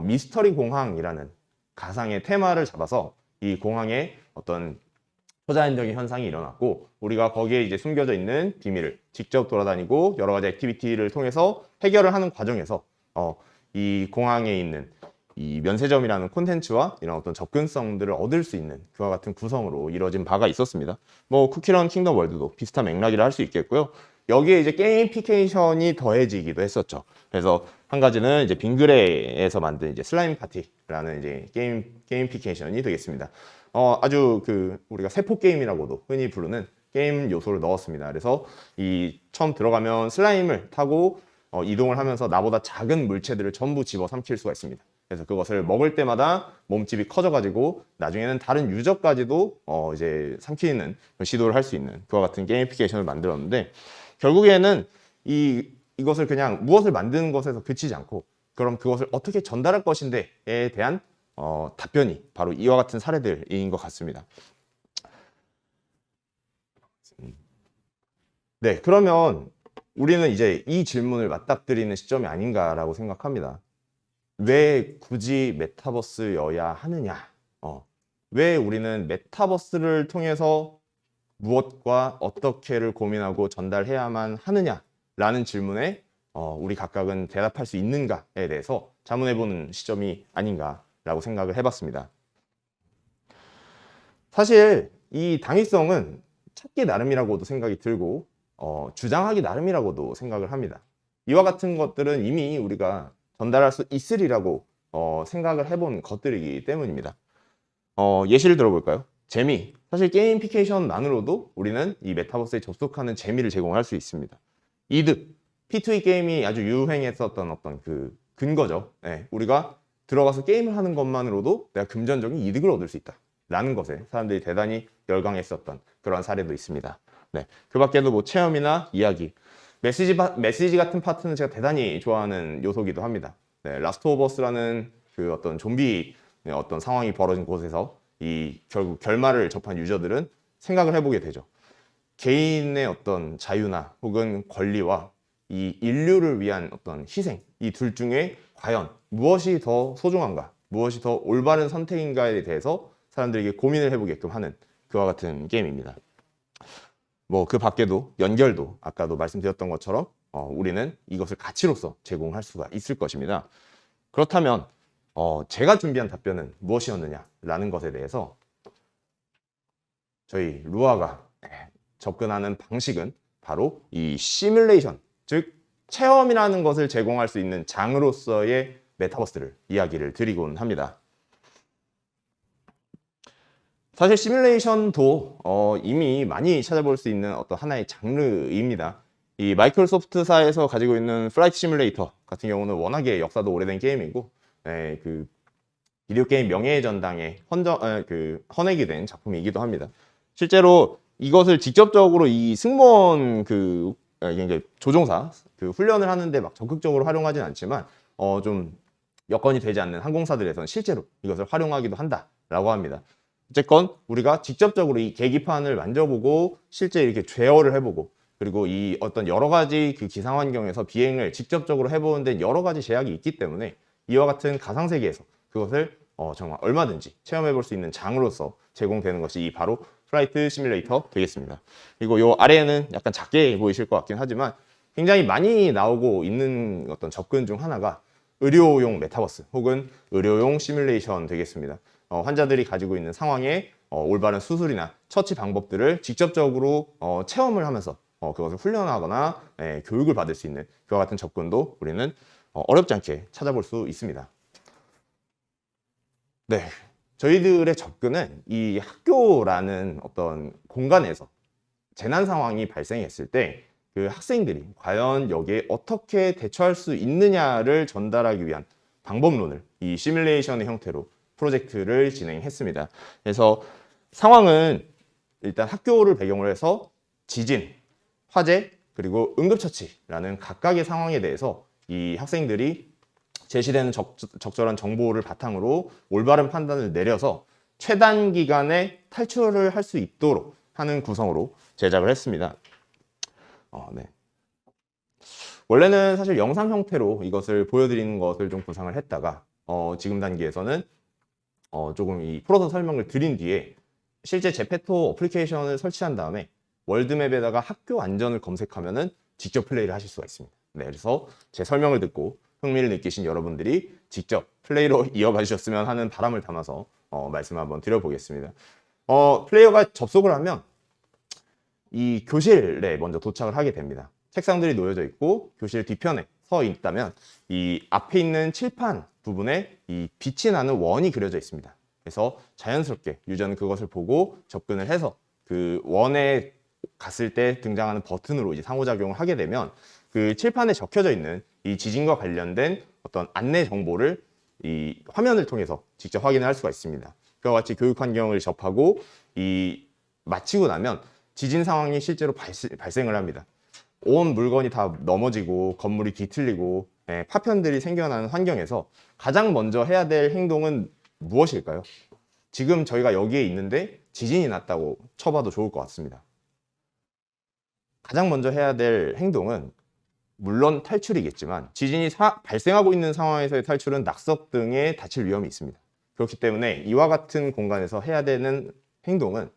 미스터리 공항이라는 가상의 테마를 잡아서 이 공항에 어떤 초자연적인 현상이 일어났고 우리가 거기에 이제 숨겨져 있는 비밀을 직접 돌아다니고 여러 가지 액티비티를 통해서 해결을 하는 과정에서 이 공항에 있는 이 면세점이라는 콘텐츠와 이런 어떤 접근성들을 얻을 수 있는 그와 같은 구성으로 이루어진 바가 있었습니다. 뭐 쿠키런 킹덤 월드도 비슷한 맥락이라 할 수 있겠고요. 여기에 이제 게이미피케이션이 더해지기도 했었죠. 그래서 한 가지는 이제 빙그레에서 만든 이제 슬라임 파티라는 이제 게임피케이션이 되겠습니다. 아주 우리가 세포 게임이라고도 흔히 부르는 게임 요소를 넣었습니다. 그래서 이 처음 들어가면 슬라임을 타고 이동을 하면서 나보다 작은 물체들을 전부 집어삼킬 수가 있습니다. 그래서 그것을 먹을 때마다 몸집이 커져가지고 나중에는 다른 유저까지도 이제 삼키는 시도를 할 수 있는 그와 같은 게이미피케이션을 만들었는데 결국에는 이것을 그냥 무엇을 만드는 것에서 그치지 않고 그럼 그것을 어떻게 전달할 것인데에 대한 답변이 바로 이와 같은 사례들인 것 같습니다. 네, 그러면 우리는 이제 이 질문을 맞닥뜨리는 시점이 아닌가라고 생각합니다. 왜 굳이 메타버스여야 하느냐? 왜 우리는 메타버스를 통해서 무엇과 어떻게를 고민하고 전달해야만 하느냐라는 질문에 우리 각각은 대답할 수 있는가에 대해서 자문해보는 시점이 아닌가라고 생각을 해봤습니다. 사실 이 당위성은 찾기 나름이라고도 생각이 들고 주장하기 나름이라고도 생각을 합니다. 이와 같은 것들은 이미 우리가 전달할 수 있으리라고 생각을 해본 것들이기 때문입니다. 예시를 들어볼까요? 재미. 사실 게이미피케이션만으로도 우리는 이 메타버스에 접속하는 재미를 제공할 수 있습니다. 이득. P2E 게임이 아주 유행했었던 어떤 그 근거죠. 네, 우리가 들어가서 게임을 하는 것만으로도 내가 금전적인 이득을 얻을 수 있다. 라는 것에 사람들이 대단히 열광했었던 그런 사례도 있습니다. 네, 그 밖에도 뭐 체험이나 이야기, 메시지 같은 파트는 제가 대단히 좋아하는 요소기도 합니다. 네, 라스트 오브 어스라는 그 어떤 좀비 어떤 상황이 벌어진 곳에서 이 결국 결말을 접한 유저들은 생각을 해보게 되죠. 개인의 어떤 자유나 혹은 권리와 이 인류를 위한 어떤 희생, 이 둘 중에 과연 무엇이 더 소중한가, 무엇이 더 올바른 선택인가에 대해서 사람들에게 고민을 해보게끔 하는 그와 같은 게임입니다. 뭐 그 밖에도 연결도 아까도 말씀드렸던 것처럼 우리는 이것을 가치로서 제공할 수가 있을 것입니다. 그렇다면 제가 준비한 답변은 무엇이었느냐라는 것에 대해서 저희 루아가 접근하는 방식은 바로 이 시뮬레이션, 즉 체험이라는 것을 제공할 수 있는 장으로서의 메타버스를 이야기를 드리곤 합니다. 사실 시뮬레이션도 이미 많이 찾아볼 수 있는 어떤 하나의 장르입니다. 이 마이크로소프트사에서 가지고 있는 플라이트 시뮬레이터 같은 경우는 워낙에 역사도 오래된 게임이고 그 비디오 게임 명예의 전당에 헌액이 된 작품이기도 합니다. 실제로 이것을 직접적으로 이 승무원 이게 조종사 훈련을 하는데 막 적극적으로 활용하진 않지만 좀 여건이 되지 않는 항공사들에서는 실제로 이것을 활용하기도 한다라고 합니다. 어쨌건 우리가 직접적으로 이 계기판을 만져보고 실제 이렇게 제어를 해보고 그리고 이 어떤 여러 가지 그 기상 환경에서 비행을 직접적으로 해보는 데 여러 가지 제약이 있기 때문에 이와 같은 가상 세계에서 그것을 정말 얼마든지 체험해 볼 수 있는 장으로서 제공되는 것이 이 바로 플라이트 시뮬레이터 되겠습니다. 그리고 요 아래에는 약간 작게 보이실 것 같긴 하지만 굉장히 많이 나오고 있는 어떤 접근 중 하나가 의료용 메타버스 혹은 의료용 시뮬레이션 되겠습니다. 환자들이 가지고 있는 상황에 올바른 수술이나 처치 방법들을 직접적으로 체험을 하면서 그것을 훈련하거나 교육을 받을 수 있는 그와 같은 접근도 우리는 어렵지 않게 찾아볼 수 있습니다. 네, 저희들의 접근은 이 학교라는 어떤 공간에서 재난 상황이 발생했을 때 그 학생들이 과연 여기에 어떻게 대처할 수 있느냐를 전달하기 위한 방법론을 이 시뮬레이션의 형태로 프로젝트를 진행했습니다. 그래서 상황은 일단 학교를 배경으로 해서 지진, 화재, 그리고 응급처치라는 각각의 상황에 대해서 이 학생들이 제시되는 적절한 정보를 바탕으로 올바른 판단을 내려서 최단 기간에 탈출을 할 수 있도록 하는 구성으로 제작을 했습니다. 네. 원래는 사실 영상 형태로 이것을 보여드리는 것을 좀 구상을 했다가 지금 단계에서는 조금 이 풀어서 설명을 드린 뒤에 실제 제페토 어플리케이션을 설치한 다음에 월드맵에다가 학교 안전을 검색하면은 직접 플레이를 하실 수가 있습니다. 네, 그래서 제 설명을 듣고 흥미를 느끼신 여러분들이 직접 플레이로 이어가 주셨으면 하는 바람을 담아서 말씀을 한번 드려보겠습니다. 플레이어가 접속을 하면 이 교실에 먼저 도착을 하게 됩니다. 책상들이 놓여져 있고 교실 뒤편에 서 있다면 이 앞에 있는 칠판 부분에 이 빛이 나는 원이 그려져 있습니다. 그래서 자연스럽게 유저는 그것을 보고 접근을 해서 그 원에 갔을 때 등장하는 버튼으로 이제 상호작용을 하게 되면 그 칠판에 적혀져 있는 이 지진과 관련된 어떤 안내 정보를 이 화면을 통해서 직접 확인을 할 수가 있습니다. 그와 같이 교육 환경을 접하고 마치고 나면 지진 상황이 실제로 발생을 합니다. 온 물건이 다 넘어지고 건물이 뒤틀리고 파편들이 생겨나는 환경에서 가장 먼저 해야 될 행동은 무엇일까요? 지금 저희가 여기에 있는데 지진이 났다고 쳐봐도 좋을 것 같습니다. 가장 먼저 해야 될 행동은 물론 탈출이겠지만 지진이 발생하고 있는 상황에서의 탈출은 낙석 등에 다칠 위험이 있습니다. 그렇기 때문에 이와 같은 공간에서 해야 되는 행동은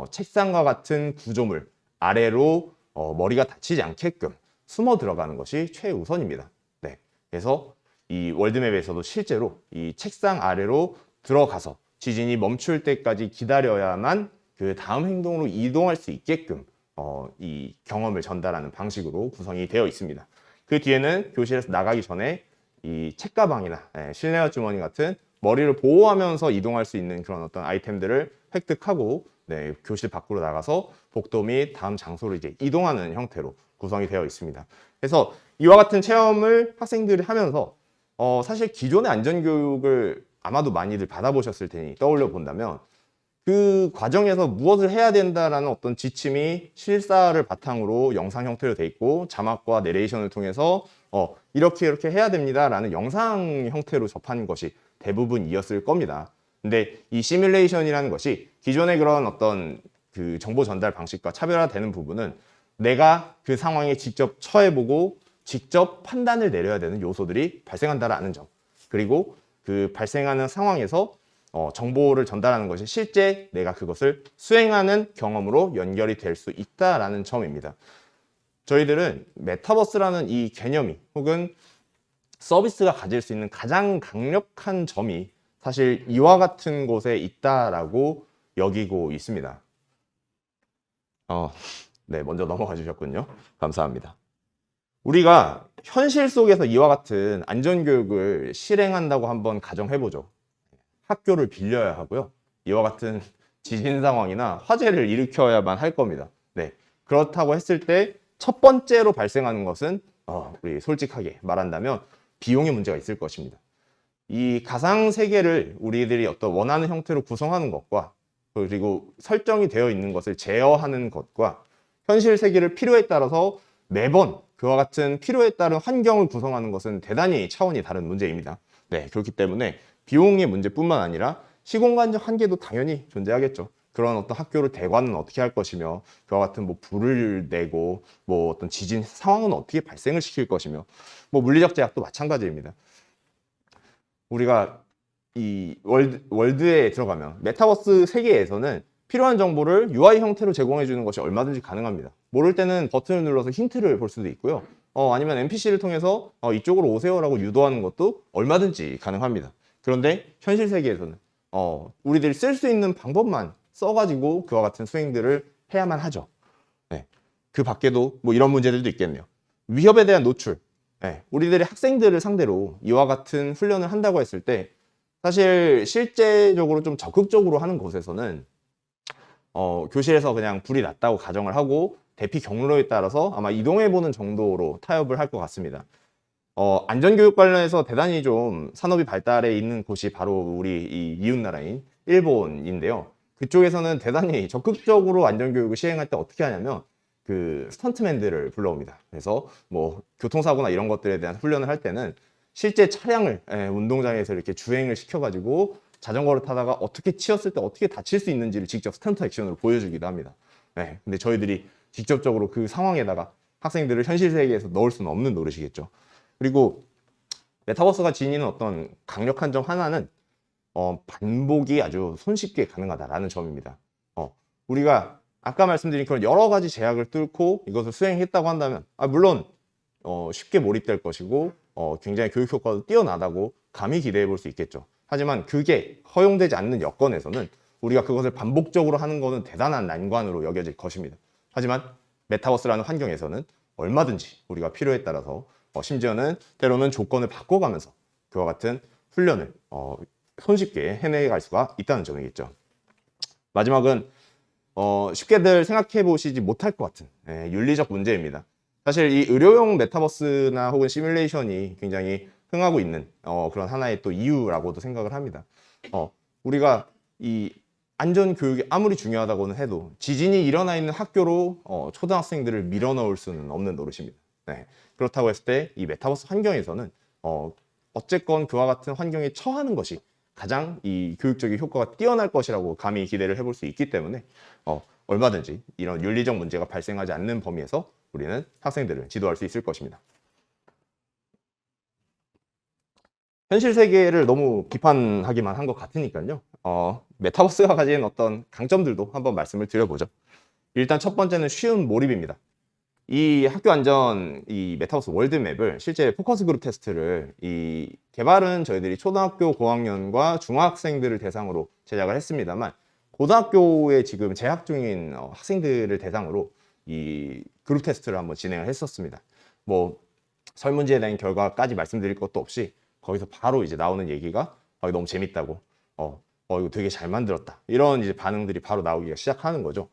책상과 같은 구조물 아래로 머리가 다치지 않게끔 숨어 들어가는 것이 최우선입니다. 네, 그래서 이 월드맵에서도 실제로 이 책상 아래로 들어가서 지진이 멈출 때까지 기다려야만 그 다음 행동으로 이동할 수 있게끔 이 경험을 전달하는 방식으로 구성이 되어 있습니다. 그 뒤에는 교실에서 나가기 전에 이 책가방이나 실내화 주머니 같은 머리를 보호하면서 이동할 수 있는 그런 어떤 아이템들을 획득하고 교실 밖으로 나가서 복도 및 다음 장소로 이제 이동하는 형태로 구성이 되어 있습니다. 그래서 이와 같은 체험을 학생들이 하면서 사실 기존의 안전교육을 아마도 많이들 받아보셨을 테니 떠올려 본다면 그 과정에서 무엇을 해야 된다라는 어떤 지침이 실사를 바탕으로 영상 형태로 돼 있고 자막과 내레이션을 통해서 이렇게 해야 됩니다라는 영상 형태로 접한 것이 대부분이었을 겁니다. 근데 이 시뮬레이션이라는 것이 기존의 그런 어떤 그 정보 전달 방식과 차별화되는 부분은 내가 그 상황에 직접 처해보고 직접 판단을 내려야 되는 요소들이 발생한다라는 점. 그리고 그 발생하는 상황에서 정보를 전달하는 것이 실제 내가 그것을 수행하는 경험으로 연결이 될 수 있다라는 점입니다. 저희들은 메타버스라는 이 개념이 혹은 서비스가 가질 수 있는 가장 강력한 점이 사실 이와 같은 곳에 있다라고 여기고 있습니다. 네, 먼저 넘어가 주셨군요. 감사합니다. 우리가 현실 속에서 이와 같은 안전교육을 실행한다고 한번 가정해보죠. 학교를 빌려야 하고요. 이와 같은 지진 상황이나 화재를 일으켜야만 할 겁니다. 네, 그렇다고 했을 때 첫 번째로 발생하는 것은 우리 솔직하게 말한다면 비용의 문제가 있을 것입니다. 이 가상 세계를 우리들이 어떤 원하는 형태로 구성하는 것과 그리고 설정이 되어 있는 것을 제어하는 것과 현실 세계를 필요에 따라서 매번 그와 같은 필요에 따른 환경을 구성하는 것은 대단히 차원이 다른 문제입니다. 네, 그렇기 때문에 비용의 문제뿐만 아니라 시공간적 한계도 당연히 존재하겠죠. 그런 어떤 학교를 대관은 어떻게 할 것이며 그와 같은 뭐 불을 내고 뭐 어떤 지진 상황은 어떻게 발생을 시킬 것이며 뭐 물리적 제약도 마찬가지입니다. 우리가 이 월드에 들어가면 메타버스 세계에서는 필요한 정보를 UI 형태로 제공해 주는 것이 얼마든지 가능합니다. 모를 때는 버튼을 눌러서 힌트를 볼 수도 있고요. 아니면 NPC를 통해서 이쪽으로 오세요라고 유도하는 것도 얼마든지 가능합니다. 그런데 현실 세계에서는 우리들이 쓸 수 있는 방법만 써가지고 그와 같은 수행들을 해야만 하죠. 네. 그 밖에도 뭐 이런 문제들도 있겠네요. 위협에 대한 노출. 네. 우리들이 학생들을 상대로 이와 같은 훈련을 한다고 했을 때 사실 실제적으로 좀 적극적으로 하는 곳에서는 교실에서 그냥 불이 났다고 가정을 하고 대피 경로에 따라서 아마 이동해보는 정도로 타협을 할 것 같습니다. 안전교육 관련해서 대단히 좀 산업이 발달해 있는 곳이 바로 우리 이 이웃나라인 일본인데요. 그쪽에서는 대단히 적극적으로 안전교육을 시행할 때 어떻게 하냐면 그 스턴트맨들을 불러옵니다. 그래서 뭐 교통사고나 이런 것들에 대한 훈련을 할 때는 실제 차량을 운동장에서 이렇게 주행을 시켜가지고 자전거를 타다가 어떻게 치였을 때 어떻게 다칠 수 있는지를 직접 스턴트 액션으로 보여주기도 합니다. 네, 근데 저희들이 직접적으로 그 상황에다가 학생들을 현실 세계에서 넣을 수는 없는 노릇이겠죠. 그리고 메타버스가 지니는 어떤 강력한 점 하나는 반복이 아주 손쉽게 가능하다라는 점입니다. 우리가 아까 말씀드린 그런 여러 가지 제약을 뚫고 이것을 수행했다고 한다면 물론 쉽게 몰입될 것이고 굉장히 교육 효과도 뛰어나다고 감히 기대해 볼 수 있겠죠. 하지만 그게 허용되지 않는 여건에서는 우리가 그것을 반복적으로 하는 것은 대단한 난관으로 여겨질 것입니다. 하지만 메타버스라는 환경에서는 얼마든지 우리가 필요에 따라서 심지어는 때로는 조건을 바꿔가면서 그와 같은 훈련을 손쉽게 해내갈 수가 있다는 점이겠죠. 마지막은 쉽게들 생각해 보시지 못할 것 같은 윤리적 문제입니다. 사실 이 의료용 메타버스나 혹은 시뮬레이션이 굉장히 흥하고 있는 그런 하나의 또 이유라고도 생각을 합니다. 우리가 이 안전 교육이 아무리 중요하다고는 해도 지진이 일어나 있는 학교로 초등학생들을 밀어 넣을 수는 없는 노릇입니다. 네. 그렇다고 했을 때 이 메타버스 환경에서는 어쨌건 그와 같은 환경에 처하는 것이 가장 이 교육적인 효과가 뛰어날 것이라고 감히 기대를 해볼 수 있기 때문에 얼마든지 이런 윤리적 문제가 발생하지 않는 범위에서 우리는 학생들을 지도할 수 있을 것입니다. 현실 세계를 너무 비판하기만 한 것 같으니까요. 메타버스가 가진 어떤 강점들도 한번 말씀을 드려보죠. 일단 첫 번째는 쉬운 몰입입니다. 이 학교 안전 이 메타버스 월드맵을 실제 포커스 그룹 테스트를 이 개발은 저희들이 초등학교 고학년과 중학생들을 대상으로 제작을 했습니다만 고등학교에 지금 재학 중인 학생들을 대상으로 이 그룹 테스트를 한번 진행을 했었습니다. 뭐 설문지에 대한 결과까지 말씀드릴 것도 없이 거기서 바로 이제 나오는 얘기가 너무 재밌다고 이거 되게 잘 만들었다 이런 이제 반응들이 바로 나오기가 시작하는 거죠.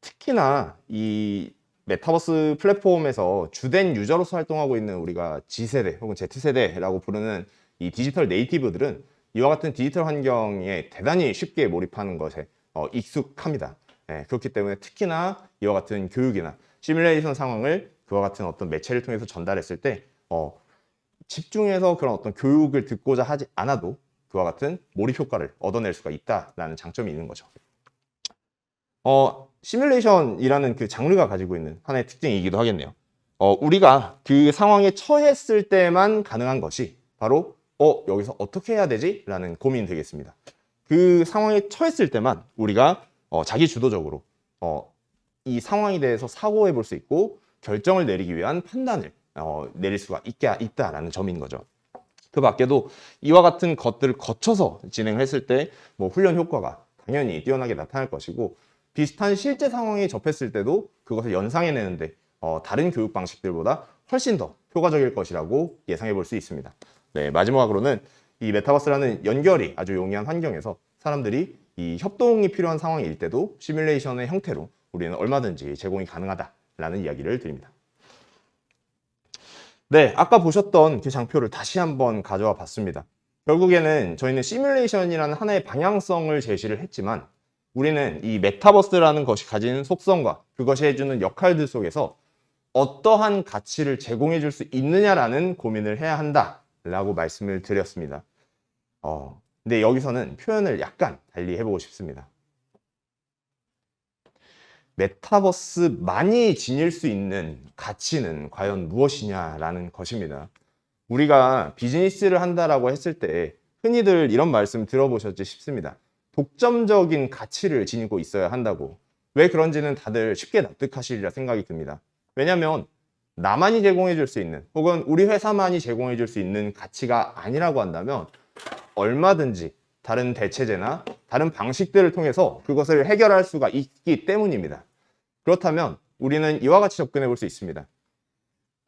특히나 이 메타버스 플랫폼에서 주된 유저로서 활동하고 있는 우리가 G세대 혹은 Z세대라고 부르는 이 디지털 네이티브들은 이와 같은 디지털 환경에 대단히 쉽게 몰입하는 것에 익숙합니다. 그렇기 때문에 특히나 이와 같은 교육이나 시뮬레이션 상황을 그와 같은 어떤 매체를 통해서 전달했을 때 집중해서 그런 어떤 교육을 듣고자 하지 않아도 그와 같은 몰입 효과를 얻어낼 수가 있다라는 장점이 있는 거죠. 시뮬레이션이라는 그 장르가 가지고 있는 하나의 특징이기도 하겠네요. 우리가 그 상황에 처했을 때만 가능한 것이 바로 여기서 어떻게 해야 되지? 라는 고민이 되겠습니다. 그 상황에 처했을 때만 우리가 자기 주도적으로 이 상황에 대해서 사고해 볼 수 있고 결정을 내리기 위한 판단을 내릴 수가 있다라는 점인 거죠. 그 밖에도 이와 같은 것들을 거쳐서 진행을 했을 때 뭐 훈련 효과가 당연히 뛰어나게 나타날 것이고 비슷한 실제 상황에 접했을 때도 그것을 연상해내는데 다른 교육 방식들보다 훨씬 더 효과적일 것이라고 예상해 볼 수 있습니다. 네, 마지막으로는 이 메타버스라는 연결이 아주 용이한 환경에서 사람들이 이 협동이 필요한 상황일 때도 시뮬레이션의 형태로 우리는 얼마든지 제공이 가능하다라는 이야기를 드립니다. 네, 아까 보셨던 그 장표를 다시 한번 가져와 봤습니다. 결국에는 저희는 시뮬레이션이라는 하나의 방향성을 제시를 했지만 우리는 이 메타버스라는 것이 가진 속성과 그것이 해주는 역할들 속에서 어떠한 가치를 제공해 줄 수 있느냐라는 고민을 해야 한다라고 말씀을 드렸습니다. 근데 여기서는 표현을 약간 달리 해보고 싶습니다. 메타버스만이 지닐 수 있는 가치는 과연 무엇이냐라는 것입니다. 우리가 비즈니스를 한다라고 했을 때 흔히들 이런 말씀 들어보셨지 싶습니다. 독점적인 가치를 지니고 있어야 한다고. 왜 그런지는 다들 쉽게 납득하시리라 생각이 듭니다. 왜냐하면 나만이 제공해 줄 수 있는 혹은 우리 회사만이 제공해 줄 수 있는 가치가 아니라고 한다면 얼마든지 다른 대체제나 다른 방식들을 통해서 그것을 해결할 수가 있기 때문입니다. 그렇다면 우리는 이와 같이 접근해 볼 수 있습니다.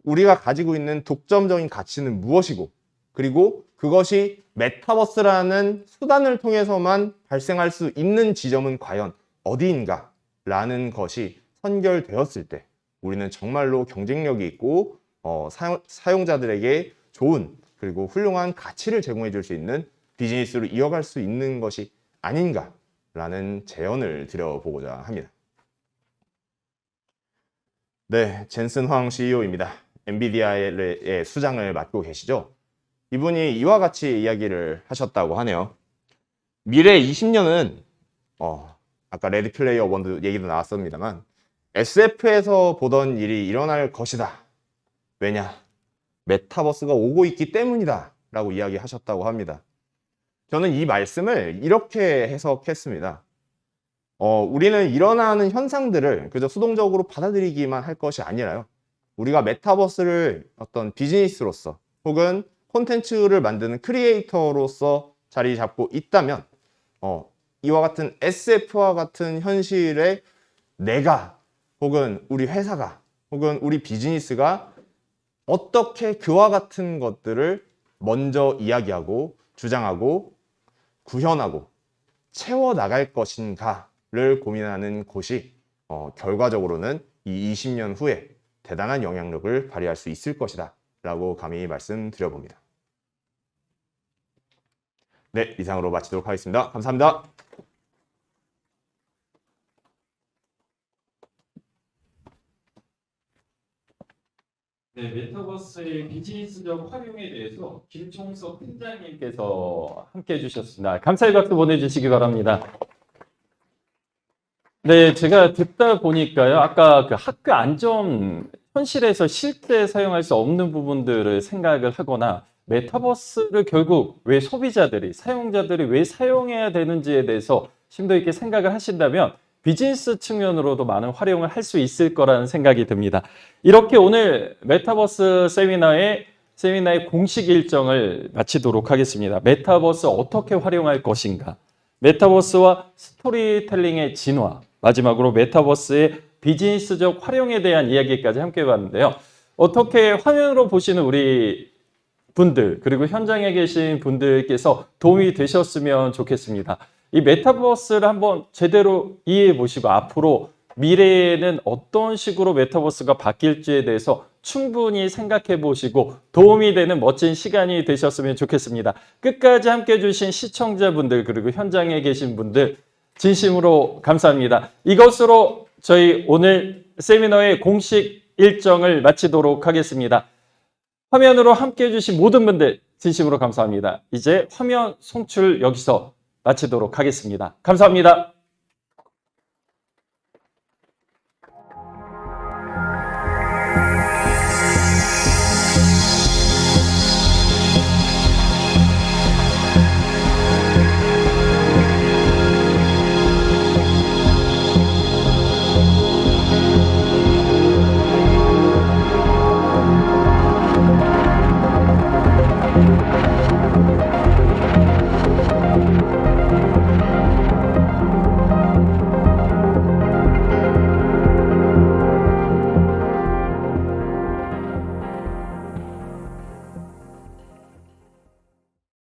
우리가 가지고 있는 독점적인 가치는 무엇이고 그리고 그것이 메타버스라는 수단을 통해서만 발생할 수 있는 지점은 과연 어디인가 라는 것이 선결되었을 때 우리는 정말로 경쟁력이 있고 사용자들에게 좋은 그리고 훌륭한 가치를 제공해 줄 수 있는 비즈니스로 이어갈 수 있는 것이 아닌가라는 제언을 드려보고자 합니다. 네, 젠슨 황 CEO입니다. 엔비디아의 수장을 맡고 계시죠. 이분이 이와 같이 이야기를 하셨다고 하네요. 미래 20년은 아까 레드 플레이어 원도 얘기도 나왔습니다만 SF에서 보던 일이 일어날 것이다. 왜냐? 메타버스가 오고 있기 때문이다 라고 이야기하셨다고 합니다. 저는 이 말씀을 이렇게 해석했습니다. 우리는 일어나는 현상들을 그저 수동적으로 받아들이기만 할 것이 아니라요. 우리가 메타버스를 어떤 비즈니스로서 혹은 콘텐츠를 만드는 크리에이터로서 자리 잡고 있다면 이와 같은 SF와 같은 현실에 내가 혹은 우리 회사가 혹은 우리 비즈니스가 어떻게 그와 같은 것들을 먼저 이야기하고 주장하고 구현하고 채워나갈 것인가를 고민하는 곳이 결과적으로는 이 20년 후에 대단한 영향력을 발휘할 수 있을 것이다 라고 감히 말씀드려봅니다. 네, 이상으로 마치도록 하겠습니다. 감사합니다. 네, 메타버스의 비즈니스적 활용에 대해서 김종석 팀장님께서 함께 해주셨습니다. 감사의 박수 보내주시기 바랍니다. 네, 제가 듣다 보니까요. 아까 그 학교 안전 현실에서 실제 사용할 수 없는 부분들을 생각을 하거나 메타버스를 결국 왜 소비자들이, 사용자들이 왜 사용해야 되는지에 대해서 심도 있게 생각을 하신다면 비즈니스 측면으로도 많은 활용을 할 수 있을 거라는 생각이 듭니다. 이렇게 오늘 메타버스 세미나의 공식 일정을 마치도록 하겠습니다. 메타버스 어떻게 활용할 것인가? 메타버스와 스토리텔링의 진화, 마지막으로 메타버스의 비즈니스적 활용에 대한 이야기까지 함께 해봤는데요. 어떻게 화면으로 보시는 우리 분들 그리고 현장에 계신 분들께서 도움이 되셨으면 좋겠습니다. 이 메타버스를 한번 제대로 이해해 보시고 앞으로 미래에는 어떤 식으로 메타버스가 바뀔지에 대해서 충분히 생각해 보시고 도움이 되는 멋진 시간이 되셨으면 좋겠습니다. 끝까지 함께 해주신 시청자분들 그리고 현장에 계신 분들 진심으로 감사합니다. 이것으로 저희 오늘 세미나의 공식 일정을 마치도록 하겠습니다. 화면으로 함께 해주신 모든 분들 진심으로 감사합니다. 이제 화면 송출 여기서 마치도록 하겠습니다. 감사합니다.